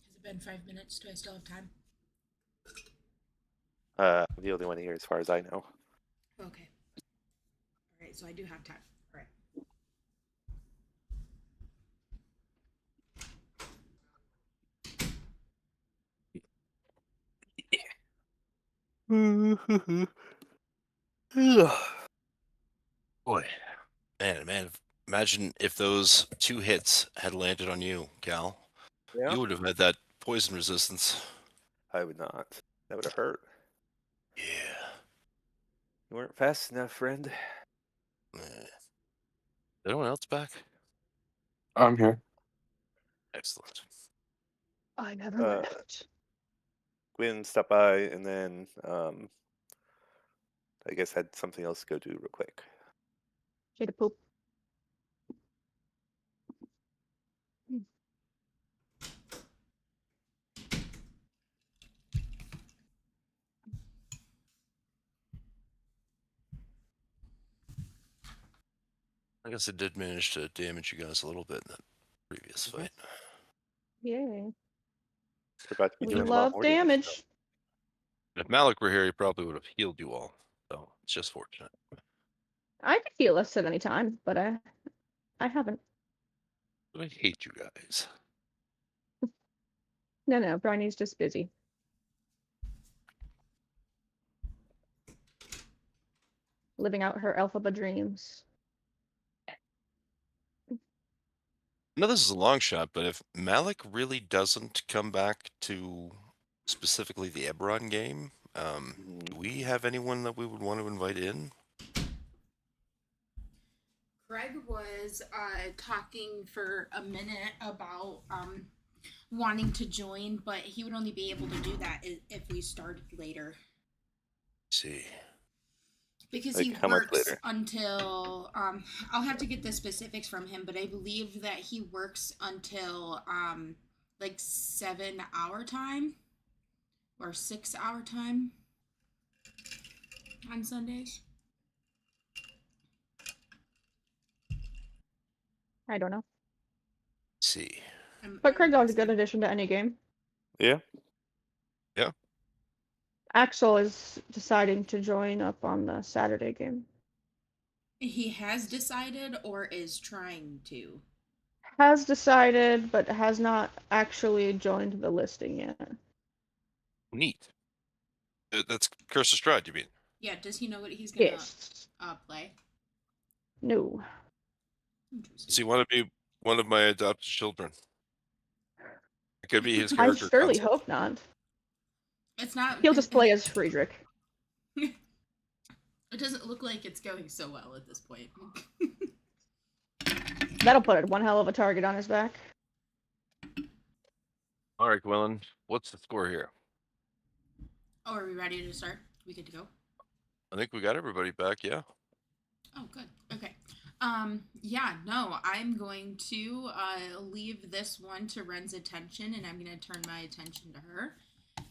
Has it been 5 minutes? Do I still have time? The only one here, as far as I know. Okay. All right, so I do have time. All right. Boy, man, imagine if those 2 hits had landed on you, Cal. Yeah. You would have had that poison resistance. I would not. That would have hurt. Yeah. You weren't fast enough, friend. Anyone else back? I'm here. Excellent. I never Uh, left. Gwyn stopped by and then I guess had something else to go do real quick. She had to poop. I guess it did manage to damage you guys a little bit in that previous fight. Yay. We're about to be We doing a lot love more damage. If Malik were here, he probably would have healed you all. So it's just fortunate. I could heal us at any time, but I haven't. But I hate you guys. No, Bryony's just busy. Living out her Elphaba dreams. I know this is a long shot, but if Malik really doesn't come back to specifically the Eberron game, do we have anyone that we would want to invite in? Greg was talking for a minute about wanting to join, but he would only be able to do that if we started later. See. Because Like, he how much works later? until I'll have to get the specifics from him, but I believe that he works until like 7 hour time or 6 hour time on Sundays. I don't know. See. But Craig's always a good addition to any game. Yeah. Axel is deciding to join up on the Saturday game. He has decided or is trying to. Has decided, but has not actually joined the listing yet. Neat. That's Curse of Strahd, you mean? Yeah, does he know what he's gonna Yes. play? No. Does he want to be one of my adopted children? It could be his I character surely concept. hope not. It's not. He'll just play as Friedrich. It doesn't look like it's going so well at this point. That'll put one hell of a target on his back. All right, Gwendolyn, what's the score here? Oh, are we ready to start? We good to go? I think we got everybody back, yeah. Oh, good. Okay. Yeah, no, I'm going to leave this one to Ren's attention, and I'm going to turn my attention to her,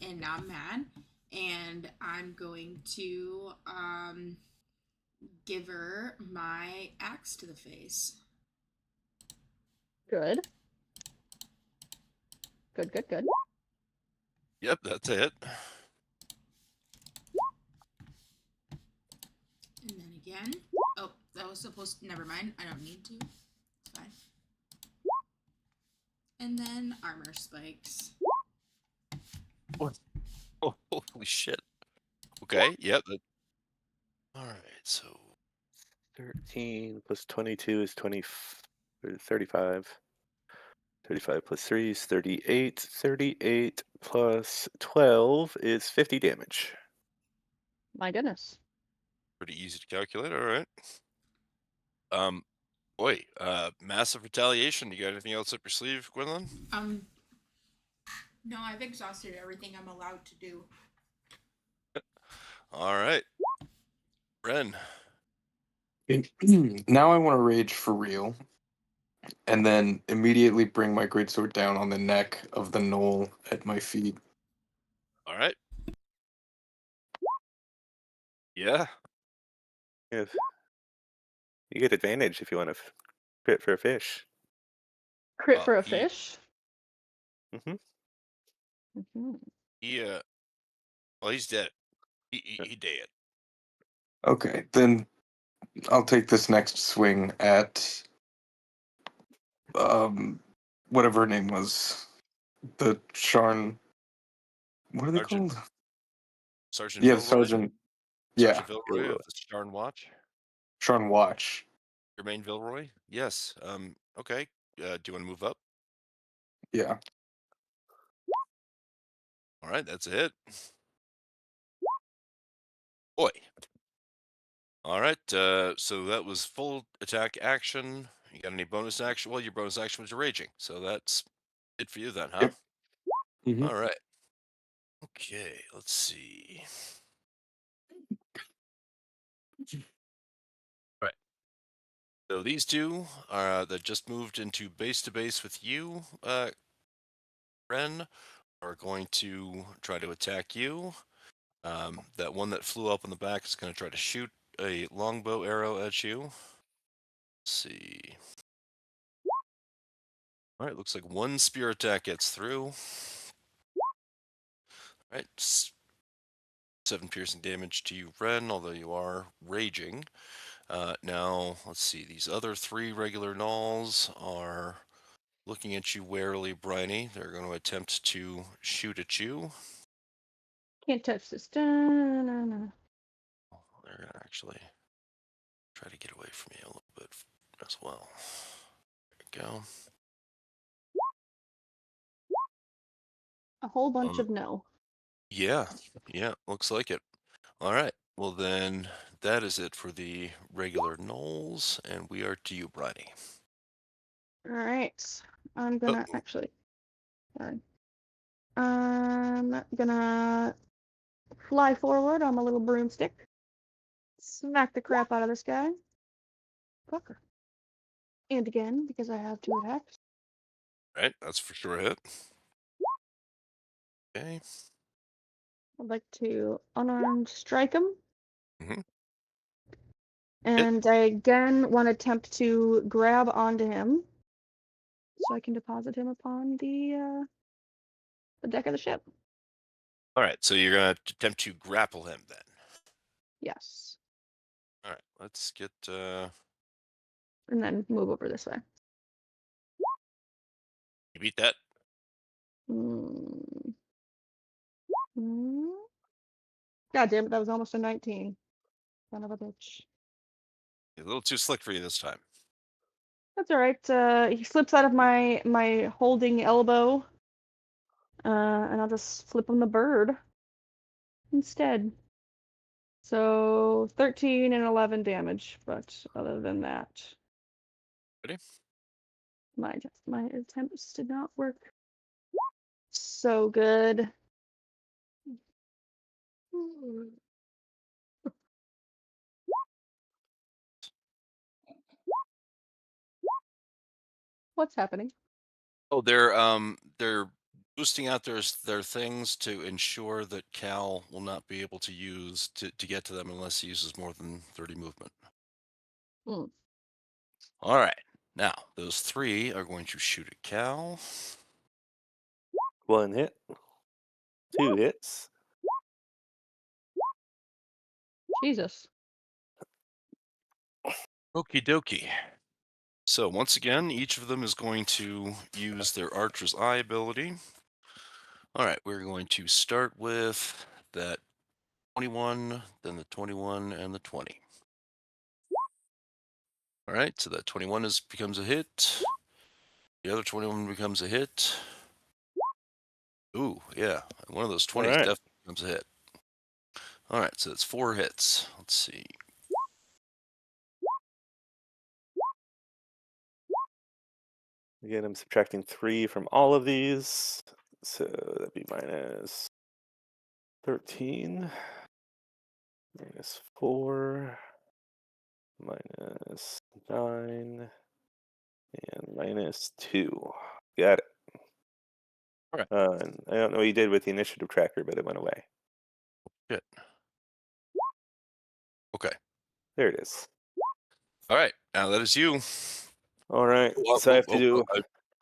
and now I'm mad, and I'm going to give her my axe to the face. Good. Good. Yep, that's it. And then again. Oh, That was supposed to, never mind. I don't need to. It's fine. And then armor spikes. Oh, holy shit. Okay, yep. All right, so 13 plus 22 is 35. 35 plus 3 is 38. 38 plus 12 is 50 damage. My goodness. pretty easy to calculate. All right. Boy, massive retaliation. You got anything else up your sleeve, Gwendolyn? No, I've exhausted everything I'm allowed to do. All right. Ren. Now I want to rage for real, and then immediately bring my greatsword down on the neck of the knoll at my feet. All right. Yeah. If you get advantage if you want to crit for a fish. Crit Well, for a he fish. Mm-hmm. Mhm. he well, he's dead. He dead. Okay, then I'll take this next swing at whatever her name was, the Sharn. What are they Sergeant called? Sergeant Yeah, the Vilroy. sergeant. Yeah, Sergeant Vilroy Gilroy. of the Starn Watch. Sharn Watch. Jermaine Vilroy. Yes. Okay. Do you want to move up? Yeah. All right, that's a hit. Boy. All right. So that was full attack action. You got any bonus action? Well, your bonus action was your raging, so that's it for you then, huh? Yep. Mhm. All right. Okay. Let's see. All right. So these two are that just moved into base to base with you, Ren, are going to try to attack you. That one that flew up in the back is going to try to shoot a longbow arrow at you. Let's see. All right, looks like one spear attack gets through. All right, 7 piercing damage to you, Ren, although you are raging. Now, let's see. These other 3 regular gnolls are looking at you warily, Briny. They're going to attempt to shoot at you. Can't touch this. Da-na-na. They're going to actually try to get away from you a little bit as well. There we go. A whole bunch of no. Yeah, looks like it. All right. Well, then that is it for the regular gnolls, and we are to you, Briny. All right. I'm gonna Oh, actually. Sorry. I'm gonna fly forward on my little broomstick. Smack the crap out of this guy. Fucker. And again, because I have 2 attacks. right. That's for sure a hit. Okay. I'd like to unarmed strike him. Mm-hmm. And I again want to attempt to grab onto him so I can deposit him upon the deck of the ship. All right. So you're going to attempt to grapple him then. Yes. All right. Let's get. And then move over this way. You beat that. Mm. God damn it, that was almost a 19. Son of a bitch. A little too slick for you this time. That's all right. He slips out of my holding elbow. And I'll just flip him the bird instead. So 13 and 11 damage, but other than that, Ready? my attempts did not work so good. What's happening? Oh, they're boosting out their things to ensure that Cal will not be able to use to get to them unless he uses more than 30 movement. Hmm. All right. Now, those 3 are going to shoot at Cal. 1 hit. 2 hits. Jesus. Okie dokie. So once again, each of them is going to use their Archer's Eye ability. All right, we're going to start with that 21, then the 21, and the 20. All right, so that 21 becomes a hit. The other 21 becomes a hit. Ooh, yeah, one of those 20s right. definitely becomes a hit. All right, so that's 4 hits. Let's see. Again, I'm subtracting 3 from all of these. So that'd be minus 13, minus 4, minus 9, and minus 2. Got it. All right. And I don't know what you did with the initiative tracker, but it went away. Shit. Okay. There it is. All right, now that is you. All right. Oh, So I have to do.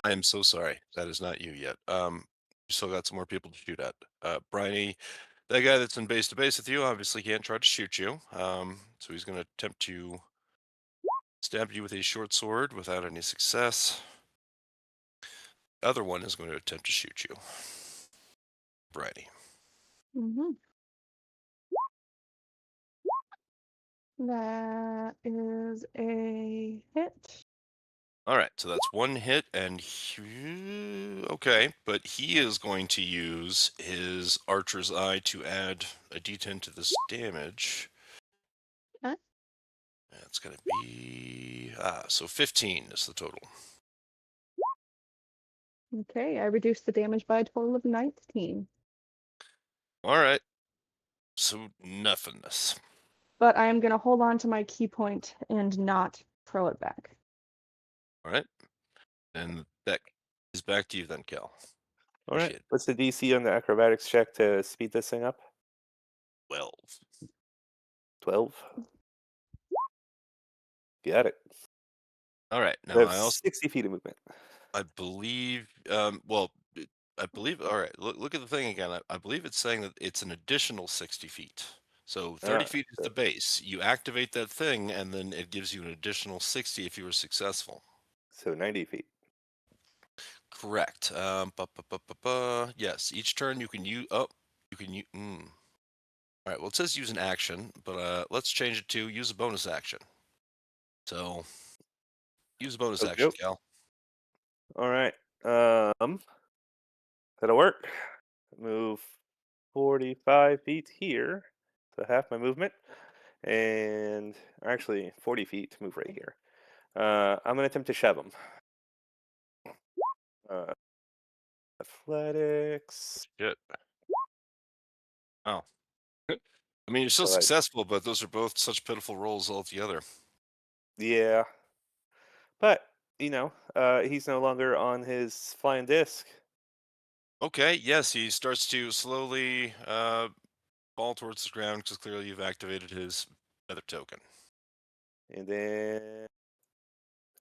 I am so sorry. That is not you yet. You still got some more people to shoot at. Bryony, that guy that's in base to base with you, obviously can't try to shoot you. So he's going to attempt to stab you with a short sword without any success. The other one is going to attempt to shoot you. Bryony. Mm-hmm. That is a hit. All right, so that's 1 hit, and okay, but he is going to use his Archer's Eye to add a D10 to this damage. Okay. It's going to be so 15 is the total. Okay, I reduced the damage by a total of 19. All right, so nothingness. But I am going to hold on to my key point and not throw it back. All right, and that is back to you then, Cal. All right. Appreciate it. What's the DC on the acrobatics check to speed this thing up? 12. 12. Got it. All right, I now have I also 60 feet of movement. I believe I believe all right. Look at the thing again. I believe it's saying that it's an additional 60 feet. So 30 feet is so- the base. You activate that thing, and then it gives you an additional 60 if you were successful. So 90 feet. Correct. Yes, each turn you can use. Oh, you can use. All right. Well, it says use an action, but let's change it to use a bonus action. So use a bonus action, Nope. Cal. All right. That'll work. Move 45 feet here. So half my movement. And actually 40 feet to move right here. I'm going to attempt to shove him. Athletics. Shit. Oh. I mean, you're still So I- successful, but those are both such pitiful rolls altogether. Yeah. But, he's no longer on his flying disc. Okay, yes, he starts to slowly fall towards the ground because clearly you've activated his feather token. And then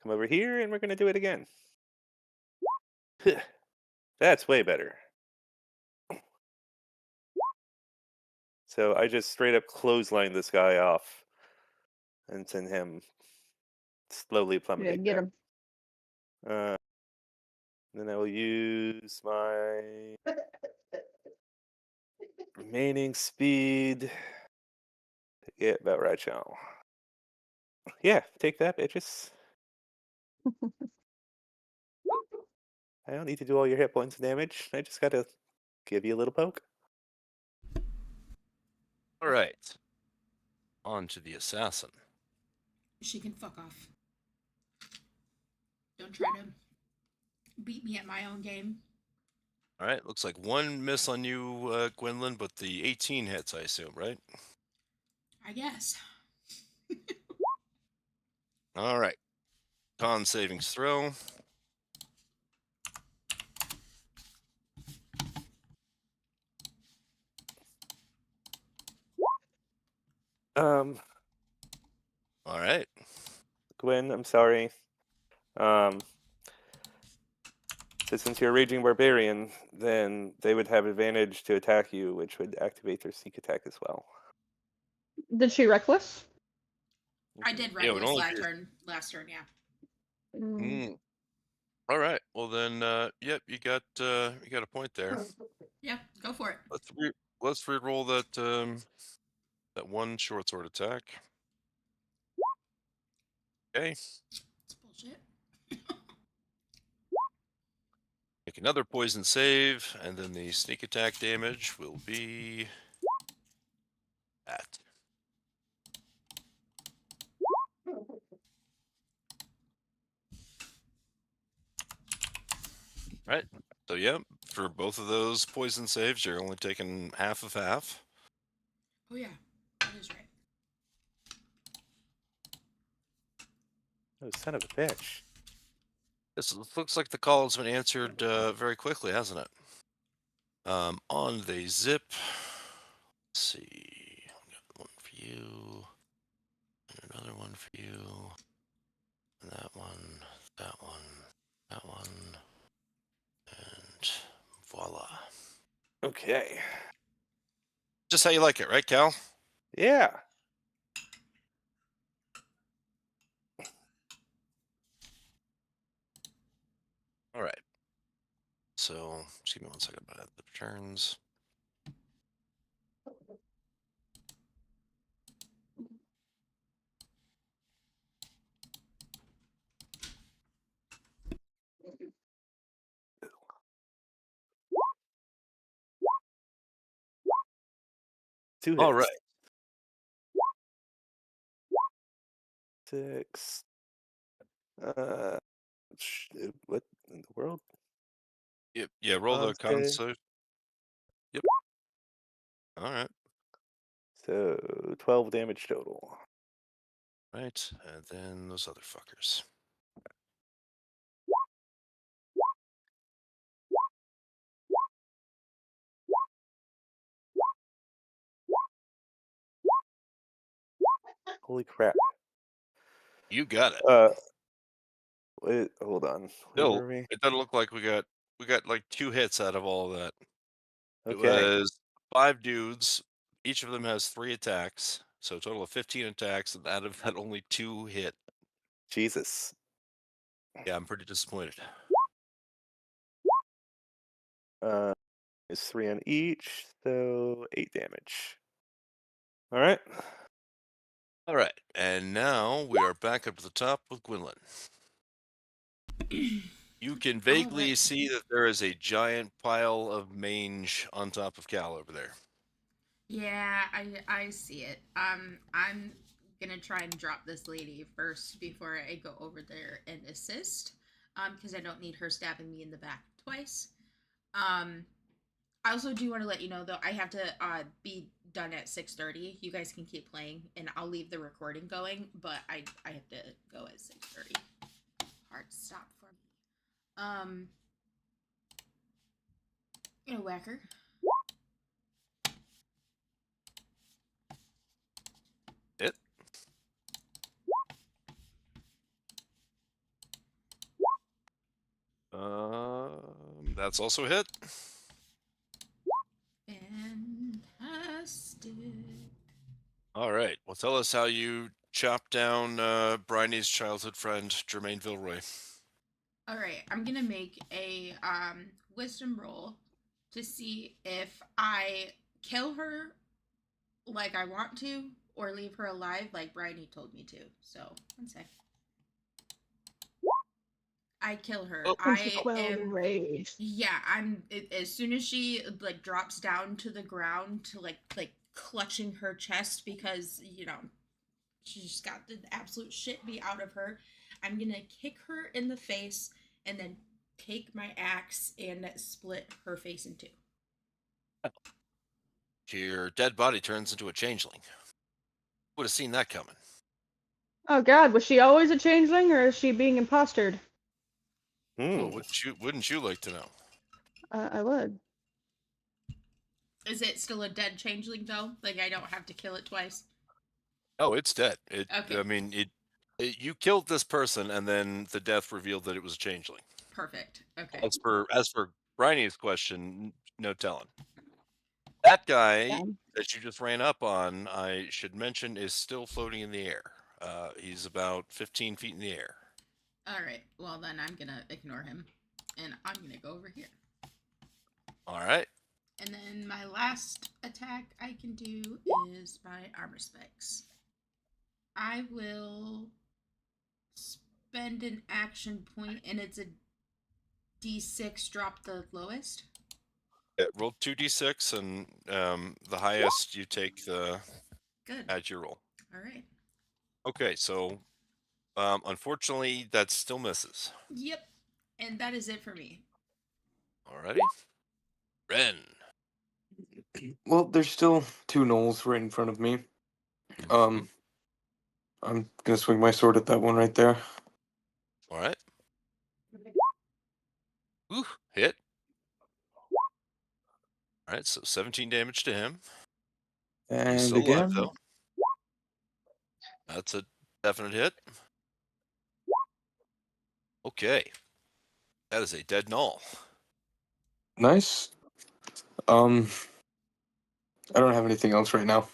come over here and we're going to do it again. That's way better. So I just straight up clothesline this guy off and send him slowly Yeah, plummeting get down. him. Then I will use my remaining speed to get about right now. Yeah, take that, bitches. I don't need to do all your hit points damage. I just gotta give you a little poke. All right. On to the assassin. She can fuck off. Don't try to beat me at my own game. All right, looks like 1 miss on you, Gwendolyn, but the 18 hits, I assume, right? I guess. All right. Con savings throw. Um, All right. Gwen, I'm sorry. So since you're a raging barbarian, then they would have advantage to attack you, which would activate their sneak attack as well. Did she reckless? I did Yeah, it would reckless only last be. turn. Last turn, yeah. All right. Well then, yep, you got a point there. Yeah, go for it. Let's re-roll that one short sword attack. Okay. It's bullshit. Make another poison save, and then the sneak attack damage will be that. Right. So yeah, for both of those poison saves, you're only taking half of half. Oh yeah, that is right. Oh, son of a bitch. This looks like the call has been answered very quickly, hasn't it? On the zip. Let's see. Got one for you. And another one for you. And that one. That one. That one. And voila. Okay. Just how you like it, right, Cal? Yeah. All right. So just give me 1 second about the returns. Two hits. All right. 6. What in the world? Yep. Yeah. Roll the Okay. con save. Yep. All right. So 12 damage total. Right. And then those other fuckers. Holy crap. You got it. Wait, hold on. Where Still, were we? it doesn't look like we got like 2 hits out of all of that. It Okay. was 5 dudes. Each of them has 3 attacks, so a total of 15 attacks, and out of that, only 2 hit. Jesus. Yeah, I'm pretty disappointed. It's 3 on each, so 8 damage. All right. All right, and now we are back up to the top with Gwynlyn. You can vaguely right. see that there is a giant pile of mange on top of Cal over there. Yeah, I see it. I'm gonna try and drop this lady first before I go over there and assist. Because I don't need her stabbing me in the back twice. I also do want to let you know though I have to be done at 6:30. You guys can keep playing, and I'll leave the recording going, but I have to go at 6:30. Hard stop for me. Whacker. Hit. That's also a hit. Fantastic. All right. Well, tell us how you chop down Bryony's childhood friend, Jermaine Vilroy. All right, I'm gonna make a wisdom roll to see if I kill her like I want to, or leave her alive like Bryony told me to. So, one sec. I kill her. Oh. I Quell the am. rage. Yeah, as soon as she like drops down to the ground to like clutching her chest because she just got the absolute shit beat out of her. I'm gonna kick her in the face and then take my axe and split her face in 2. Your dead body turns into a changeling. Would have seen that coming. Oh God, was she always a changeling, or is she being impostered? Well, wouldn't you like to know? I would. Is it still a dead changeling though? Like I don't have to kill it twice. Oh, it's dead. Okay. I mean, you killed this person, and then the death revealed that it was a changeling. Perfect. Okay. As for Bryony's question, no telling. That guy Yeah. that you just ran up on, I should mention, is still floating in the air. He's about 15 feet in the air. All right. Well, then I'm gonna ignore him, and I'm gonna go over here. All right. And then my last attack I can do is my armor specs. I will spend an action point, and it's a D6. Drop the lowest. Yeah, roll 2d6, and the highest you take the Good. add to your roll. All right. Okay, so unfortunately, that still misses. Yep. And that is it for me. Alrighty. Ren. Well, there's still two gnolls right in front of me. Mhm. I'm gonna swing my sword at that one right there. All right. Ooh, hit. All right, so 17 damage to him. He's And still alive, again, though. That's a definite hit. Okay. That is a dead gnoll. nice. I don't have anything else right now.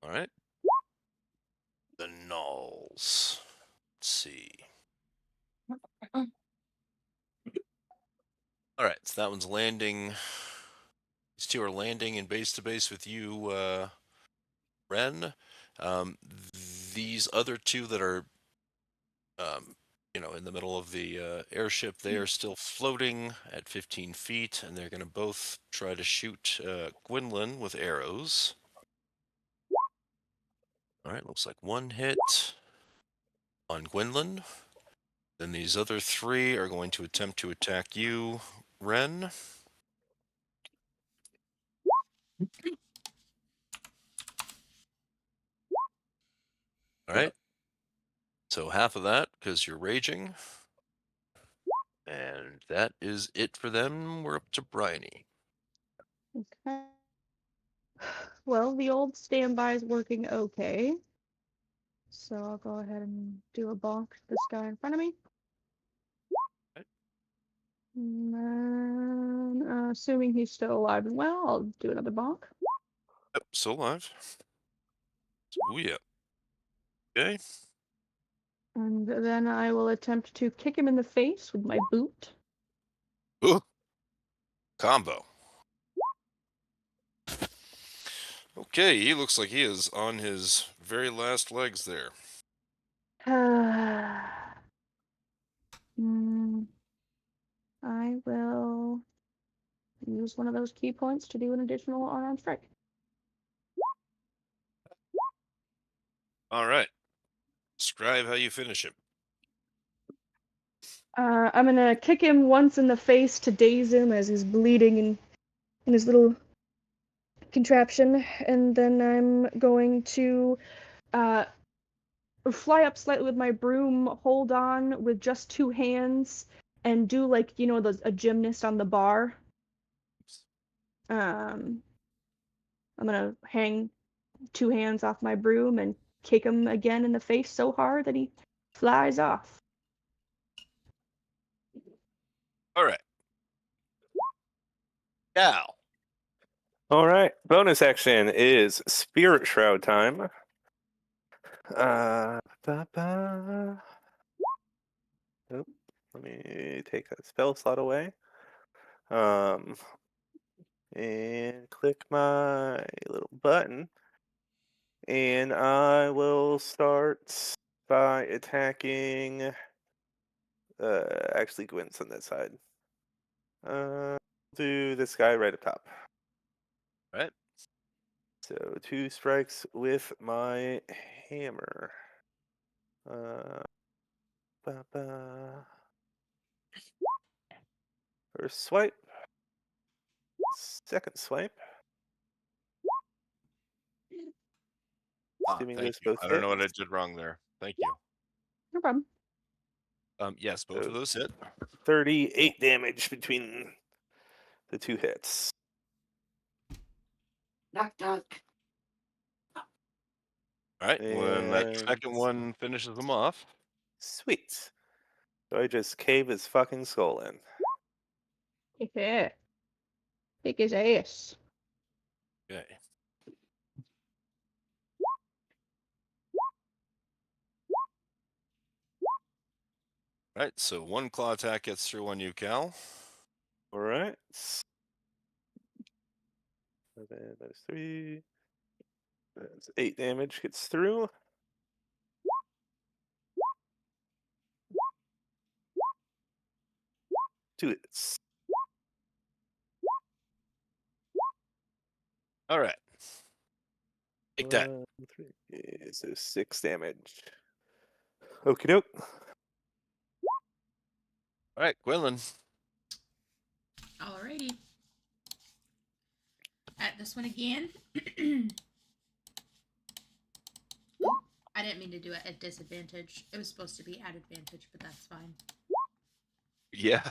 All right. The gnolls. Let's see. All right, so that one's landing. These two are landing in base to base with you, Ren. These other two that are, in the middle of the airship, they are still floating at 15 feet, and they're going to both try to shoot Gwynlyn with arrows. All right, looks like one hit on Gwynlyn. Then these other three are going to attempt to attack you, Ren. All right. So half of that because you're raging. And that is it for them. We're up to Bryony. Okay. Well, the old standby is working okay. So I'll go ahead and do a bonk to this guy in front of me. Right. And then, assuming he's still alive and well, I'll do another bonk. Yep, still alive. Oh, yeah. Okay. And then I will attempt to kick him in the face with my boot. Ooh. Combo. Okay, he looks like he is on his very last legs there. I will use one of those key points to do an additional unarmed strike. All right. Describe how you finish him. I'm gonna kick him once in the face to daze him as he's bleeding in his little contraption, and then I'm going to fly up slightly with my broom, hold on with just two hands, and do like a gymnast on the bar. I'm gonna hang two hands off my broom and kick him again in the face so hard that he flies off. All right. Cal. All right. Bonus action is Spirit Shroud time. Oop, let me take that spell slot away. And click my little button. And I will start by attacking. Actually, Gwyn's on that side. Do this guy right up top. All right. So 2 strikes with my hammer. First swipe. Second swipe. Assuming Thank those you. both I don't hit. know what I did wrong there. Thank you. No problem. Yes, both of those hit. 38 damage between the 2 hits. Knock knock. All right. When that And second one finishes them off. sweet. So I just cave his fucking skull in. Yeah. Kick his ass. Okay. Right, so one claw attack gets through on you, Cal. All right. 7 minus 3. That's 8 damage gets through. 2 hits. All right. Take that. 1, 3. So 6 damage. Okie doke. All right, Gwendolyn. Alrighty. At this one again. I didn't mean to do it at disadvantage. It was supposed to be at advantage, but that's fine. Yeah.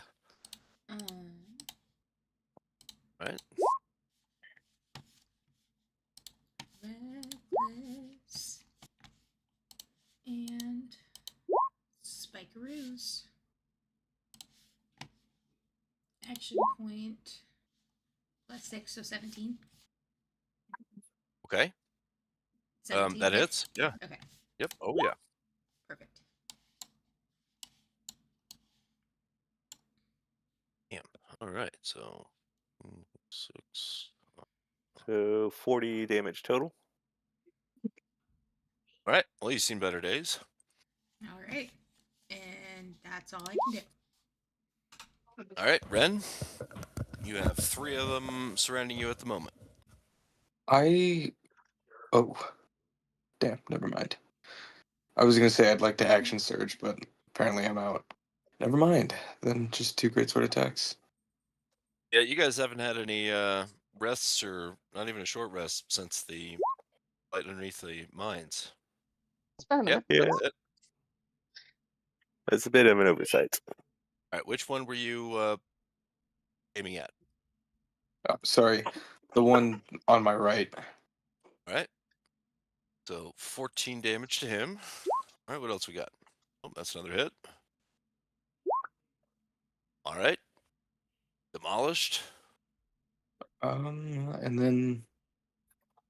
Right. Reckless and Spikeroos. Action point +6, so 17. Okay. 17 That hits. Yeah. Okay, Yep. Oh yeah. perfect. Damn. All right. So 6. So 40 damage total. All right. Well, you've seen better days. All right, and that's all I can do. All right, Ren. You have 3 of them surrounding you at the moment. Oh, damn, never mind. I was gonna say I'd like to action surge, but apparently I'm out. Never mind. Then just 2 greatsword attacks. Yeah, you guys haven't had any rests or not even a short rest since the fight underneath the mines. It's been a Yep. minute. Yeah. That's it. That's a bit of an oversight. All right. Which one were you aiming at? Sorry, the one on my right. All right. So 14 damage to him. All right. What else we got? Oh, that's another hit. All right. Demolished. And then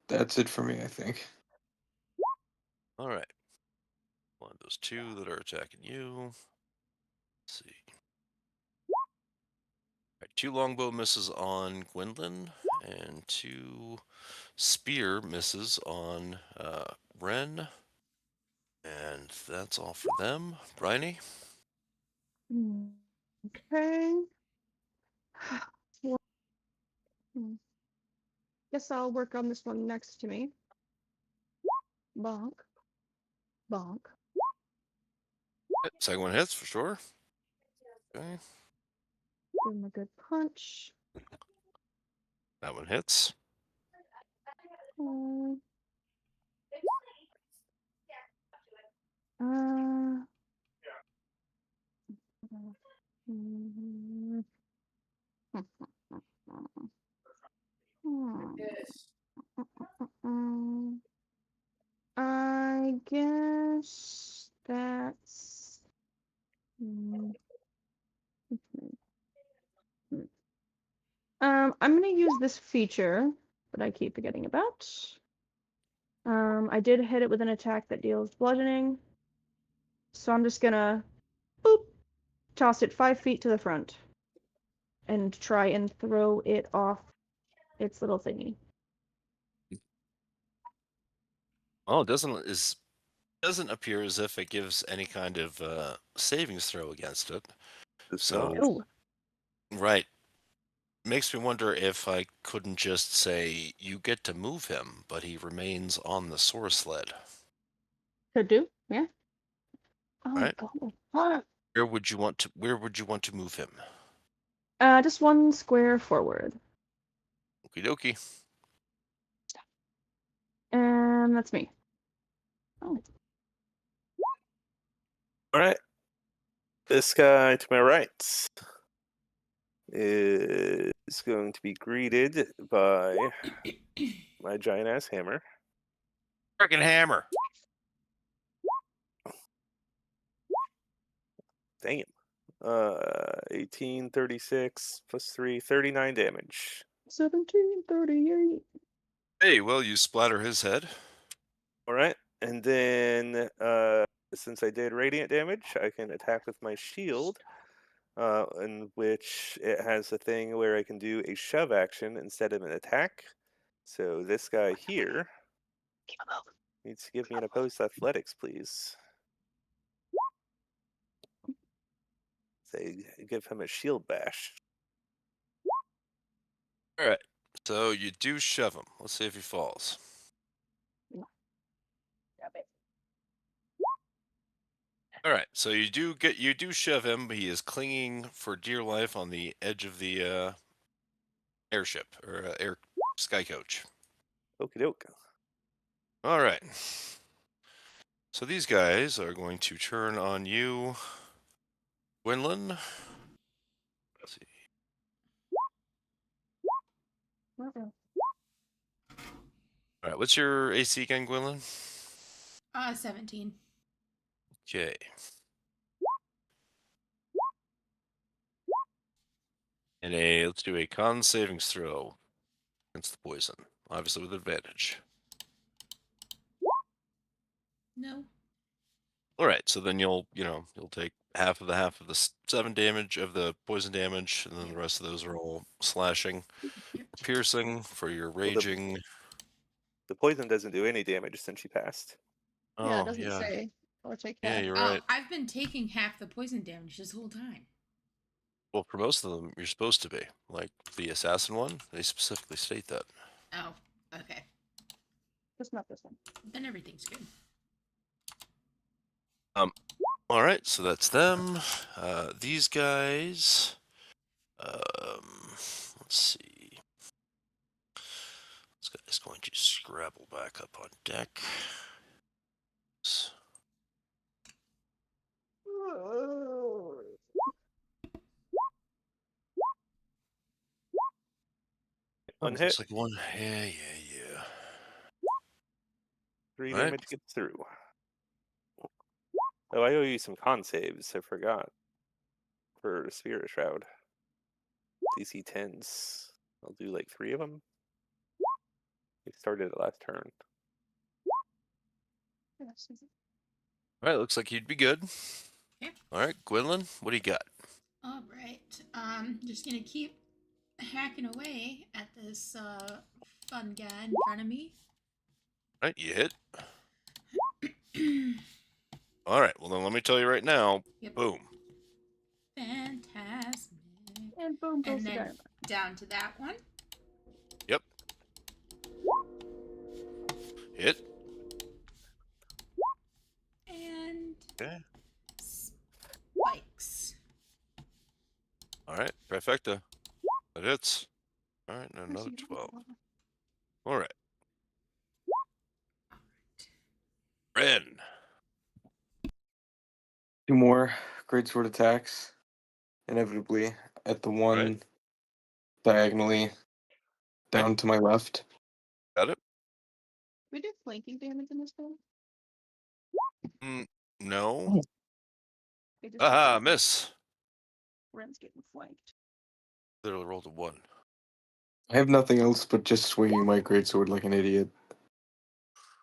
that's it for me, I think. All right. One of those 2 that are attacking you. Let's see. All right, 2 longbow misses on Gwendolyn, and 2 spear misses on Ren. And that's all for them. Bryony? Okay. Well, guess I'll work on this one next to me. Bonk. Bonk. Second one hits for sure. Okay. Give him a good punch. That one hits. Um, mm, I guess that's. I'm gonna use this feature that I keep forgetting about. I did hit it with an attack that deals bludgeoning, so I'm just gonna boop, toss it 5 feet to the front, and try and throw it off its little thingy. Oh, it doesn't appear as if it gives any kind of savings throw against it. So, Oh, right. Makes me wonder if I couldn't just say you get to move him, but he remains on the source sled. could do, yeah. Oh, Right. God. Where would you want to move him? Just 1 square forward, Okie dokie. and that's me. Oh, All right. This guy to my right is going to be greeted by my giant ass hammer. Frickin' hammer. Damn. 18, 36 plus 3, 39 damage. 1738. Hey, well, you splatter his head. All right. And then since I did radiant damage, I can attack with my shield, in which it has a thing where I can do a shove action instead of an attack. So this guy here needs to give me an opposed athletics, please. Say, give him a shield bash. All right. So you do shove him. Let's see if he falls. All right. So you do shove him. He is clinging for dear life on the edge of the airship or air sky coach. Okie doke. All right. So these guys are going to turn on you, Gwynlyn. Let's see. All right. What's your AC again, Gwynlyn? 17. Okay. And let's do a con savings throw against the poison, obviously with advantage. No. All right, so then you'll take half of the 7 damage of the poison damage, and then the rest of those are all slashing, Yep. piercing for your raging. The poison doesn't do any damage since she passed. Yeah, it Oh doesn't yeah, say. Or take yeah, half. you're Oh, right. I've been taking half the poison damage this whole time. Well, for most of them, you're supposed to be. Like the assassin one, they specifically state that. Oh, okay. Just not this one. Then everything's good. All right, so that's them. These guys. Let's see. This guy's going to scrabble back up on deck. One hit, Looks like one. Yeah. 3 All right. damage gets through. Oh, I owe you some con saves. I forgot. For Spirit Shroud. DC 10s. I'll do like 3 of them. We started it last turn. All right, looks like you'd be good. Okay. All right, Gwynlyn, what do you got? All right. Just gonna keep hacking away at this fun guy in front of me. All right, you hit. All right, well then let me tell you right now. Yep. Boom. Fantastic. And boom goes And the then dynamite. down to that one. Yep. Hit. And Okay. spikes. All right, trifecta. That hits. All right, and another 12. All right. Ren. 2 more greatsword attacks, inevitably, at the one Right. diagonally down to my left. Got it? We did flanking damage in this game. No. They just Aha, did. miss. Ren's getting flanked. Literally rolled a 1. I have nothing else but just swinging my greatsword like an idiot.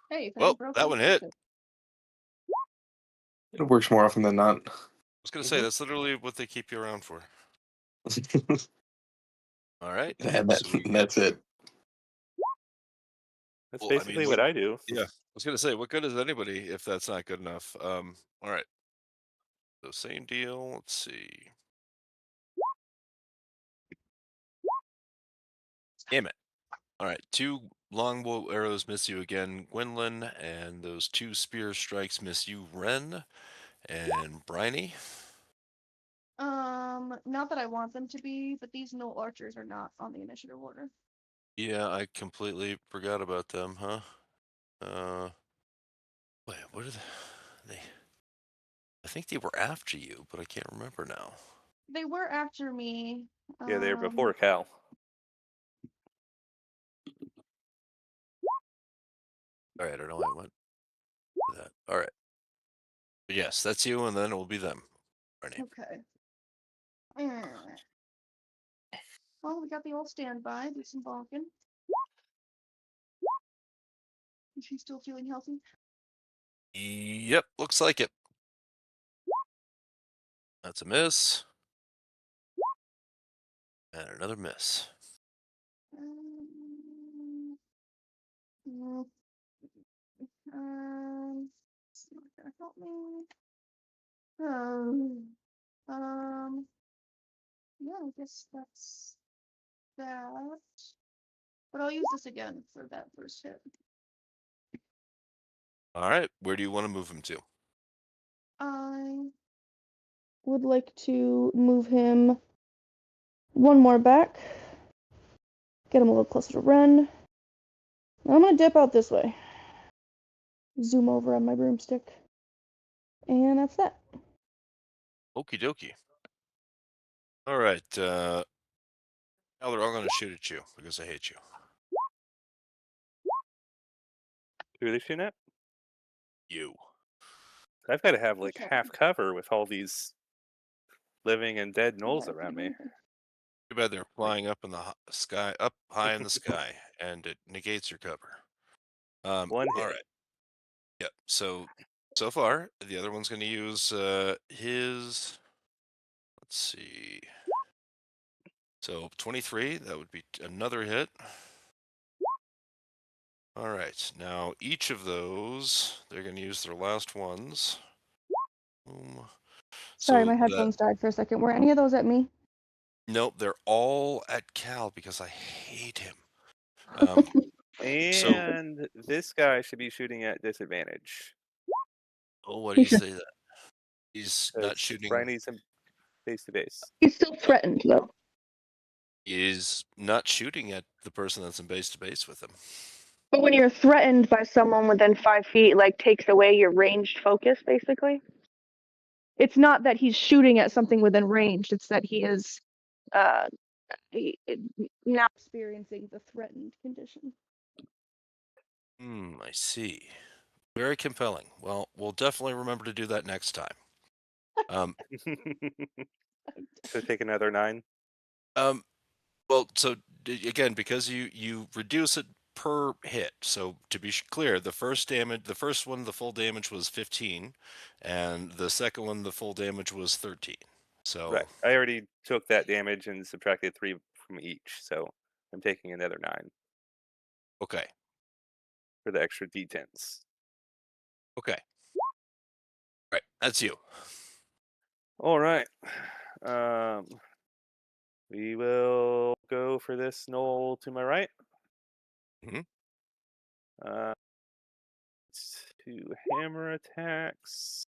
Hey, if it Well, ain't broke, that don't one fix hit. it. It works more often than not. I was going to say, that's literally what they keep you around for. All right. And So we, that's it. That's well, I basically mean, what I do. yeah. I was going to say, what good is anybody if that's not good enough? All right. So same deal. Let's see. Damn it. All right. 2 longbow arrows miss you again, Gwynlyn, and those 2 spear strikes miss you, Ren and Briny. Not that I want them to be, but these no archers are not on the initiative order. Yeah, I completely forgot about them, huh? Wait, what are they? I think they were after you, but I can't remember now. They were after me. Yeah, they were before Cal. All right, I know I went for that. All right. But yes, that's you, and then it will be them. Briny. Okay. Well, we got the old standby. Do some bonking. Is she still feeling healthy? Yep, looks like it. That's a miss. And another miss. Mm, it's not gonna help me. Yeah, I guess that's that. But I'll use this again for that first hit. All right. Where do you want to move him to? I would like to move him one more back. Get him a little closer to Ren. I'm gonna dip out this way. Zoom over on my broomstick. And that's that. Okie dokie. All right. Tyler, I'm going to shoot at you because I hate you. Who are they shooting at? You. I've got to have like Which half one? cover with all these living and dead gnolls Yeah, around me. Too bad they're flying up in the sky, up high in the sky, and it negates your cover. One hit. All right. Yep. So far, the other one's going to use his. Let's see. So 23. That would be another hit. All right. Now each of those, they're going to use their last ones. Boom. Sorry, So my headphones died for a second. Were any of those at me? nope, they're all at Cal because I hate him. So, And this guy should be shooting at disadvantage. oh, what do you say that? He's not Because shooting. Brian needs him face to base. He's still threatened, though. Is not shooting at the person that's in base to base with him. But when you're threatened by someone within 5 feet, like takes away your ranged focus, basically. It's not that he's shooting at something within range. It's that he is uh, now experiencing the threatened condition. I see. Very compelling. Well, we'll definitely remember to do that next time. So take another 9. Well, so again, because you reduce it per hit. So to be clear, the first one, the full damage was 15, and the second one, the full damage was 13. So Right. I already took that damage and subtracted 3 from each, so I'm taking another 9 okay, for the extra d10s. okay, right, that's you. All right. We will go for this knoll to my right. Mhm. It's 2 hammer attacks.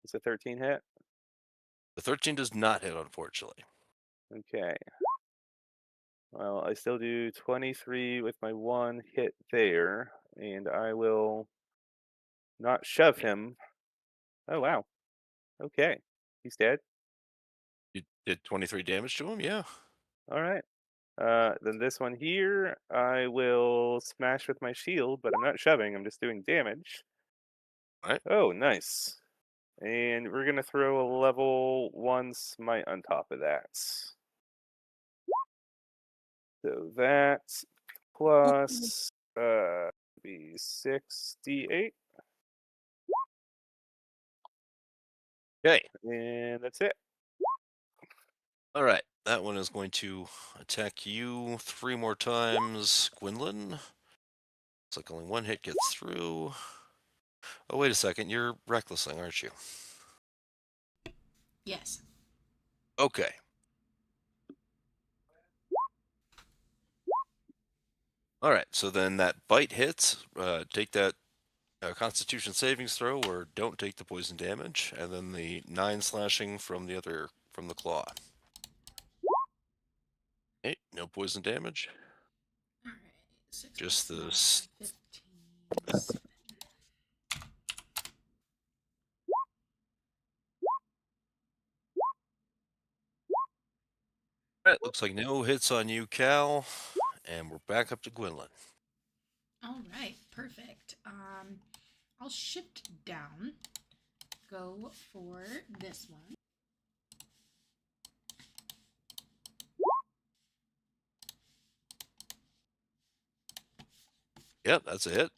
It's a 13 hit. The 13 does not hit, unfortunately. Okay. Well, I still do 23 with my 1 hit there, and I will not shove him. Oh, wow. Okay. He's dead. You did 23 damage to him, yeah. All right. Then this one here, I will smash with my shield, but I'm not shoving, I'm just doing damage. All right. Oh, nice. And we're going to throw a level 1 smite on top of that. So that's plus be 6d8. Okay. And that's it. All right. That one is going to attack you 3 more times, Gwynlyn. Looks like only 1 hit gets through. Oh, wait a second. You're recklessing, aren't you? Yes. Okay. All right. So then that bite hits. Take that Constitution savings throw, or don't take the poison damage, and then the 9 slashing from the claw. Okay, no poison damage. All right. 6 Just plus this. 9, 15, 7. All right, looks like no hits on you, Cal, and we're back up to Gwynlyn. All right, perfect. I'll shift down, go for this one. Yep, that's a hit.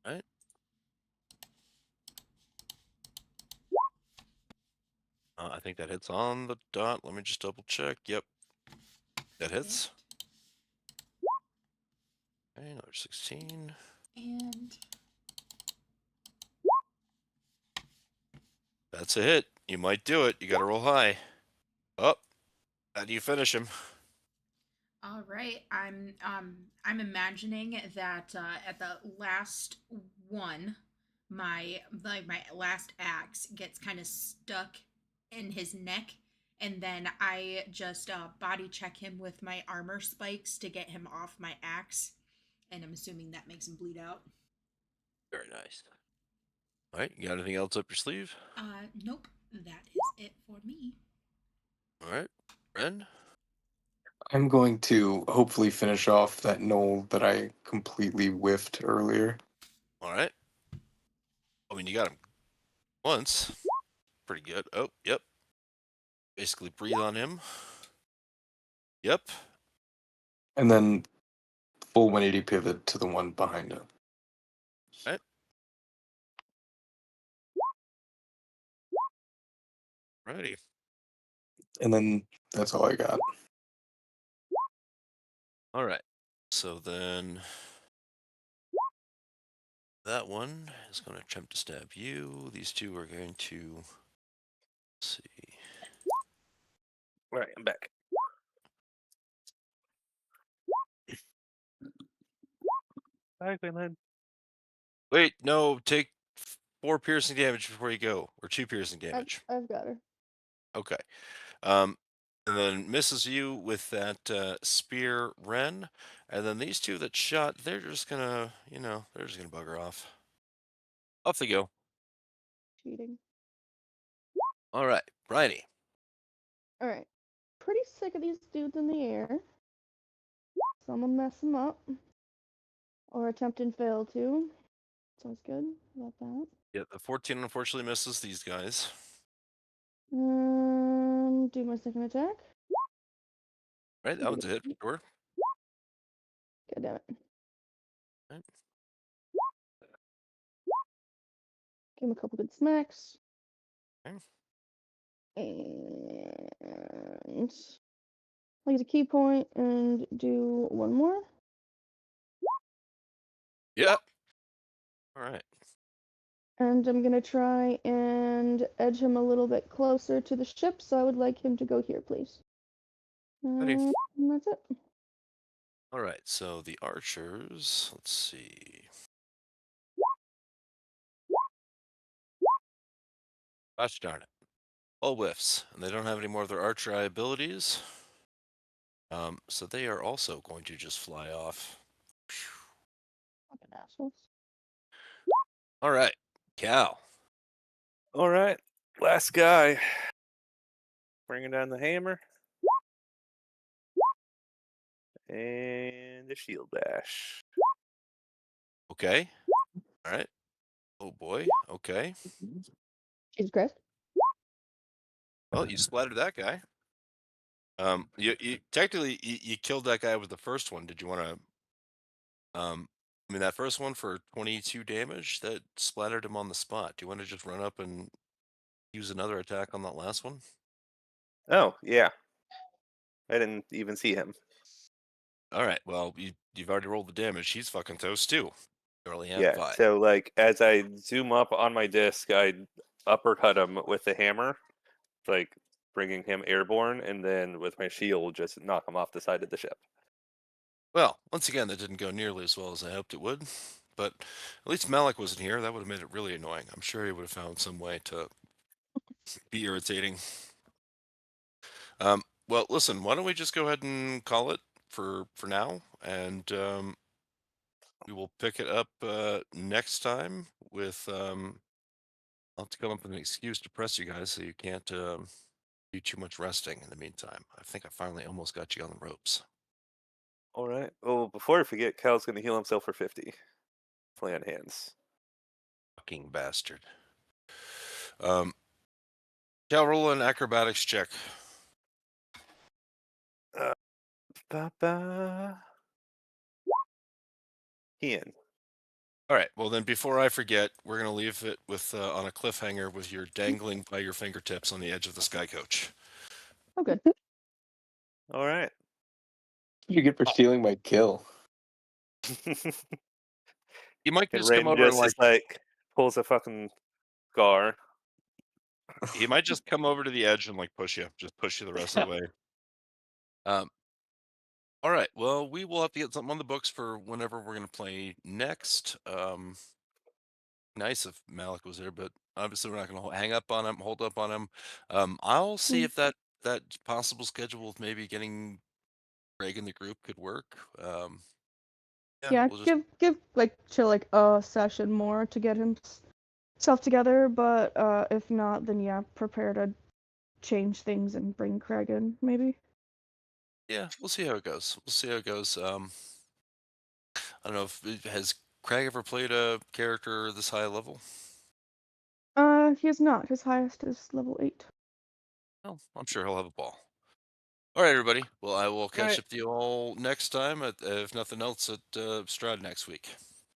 All right. I think that hits on the dot. Let me just double check. Yep, that hits. Okay, another 16. And That's a hit. You might do it. You got to roll high. Oh, how do you finish him? all right, I'm imagining that at the last one, my last axe gets kind of stuck in his neck, and then I just body check him with my armor spikes to get him off my axe, and I'm assuming that makes him bleed out. Very nice. All right, you got anything else up your sleeve? Nope, that is it for me. All right, Ren. I'm going to hopefully finish off that knoll that I completely whiffed earlier. All right. I mean, you got him once. Pretty good. Oh, yep. Basically breathe on him. Yep. And then full 180 pivot to the one behind it. Right. Righty. And then that's all I got. All right. So then that one is going to attempt to stab you. These two are going to let's see. All right, I'm back. Bye, Quinlan. Wait, no, take 4 piercing damage before you go, or 2 piercing damage. I've got her. Okay. And then misses you with that spear, Ren. And then these two that shot, they're just gonna, they're just gonna bugger off. Off they go. Cheating. All right, Bridie. All right. Pretty sick of these dudes in the air. So I'm gonna mess them up. Or attempt and fail to. Sounds good. About that. Yeah, the 14 unfortunately misses these guys. Do my second attack. Right, that one's a hit for sure. God damn it. Right. Give him a couple good smacks. Okay. And I'll use a key point and do one more. Yeah. All right. And I'm gonna try and edge him a little bit closer to the ship, so I would like him to go here, please. Ready. And that's it. All right, so the archers, let's see. Gosh darn it. All whiffs, and they don't have any more of their archer abilities. So they are also going to just fly off. Fucking assholes. All right, Cal. All right, last guy. Bringing down the hammer. And the shield bash. Okay. All right. Oh boy. Okay. Jesus Christ. Well, you splattered that guy. You technically you killed that guy with the first one. Did you want to? I mean that first one for 22 damage that splattered him on the spot. Do you want to just run up and use another attack on that last one? Oh, yeah. I didn't even see him. All right. Well, you've already rolled the damage. He's fucking toast too. You only have Yeah, 5. so like as I zoom up on my disc, I uppercut him with the hammer, like bringing him airborne, and then with my shield, just knock him off the side of the ship. Well, once again, that didn't go nearly as well as I hoped it would. But at least Malik wasn't here. That would have made it really annoying. I'm sure he would have found some way to be irritating. Well, listen. Why don't we just go ahead and call it for now, and we will pick it up next time with. I'll have to come up with an excuse to press you guys so you can't do too much resting in the meantime. I think I finally almost got you on the ropes. All right. Oh, before I forget, Cal's going to heal himself for 50. Play on hands. Fucking bastard. Cal, roll an acrobatics check. Ba-ba. Ian. All right. Well, then, before I forget, we're gonna leave it with on a cliffhanger with your dangling by your fingertips on the edge of the sky coach. Oh, good. All right. You get for stealing my kill. You might And just come Rain over and just like pulls a fucking scar. he might just come over to the edge and like just push you the rest of the way. Um. All right. Well, we will have to get something on the books for whenever we're gonna play next. Nice if Malik was there, but obviously we're not going to hang up on him, hold up on him. I'll see if that possible schedule of maybe getting Greg in the group could work. Yeah, Yeah, we'll just give like Chill like a session more to get himself together, but if not, then yeah, prepare to change things and bring Craig in, maybe. we'll see how it goes. We'll see how it goes. I don't know if has Craig ever played a character this high level. He is not. His highest is level 8. Well, I'm sure he'll have a ball. All right, everybody. Well, I will catch right. up to you all next time, if nothing else, at Strad next week.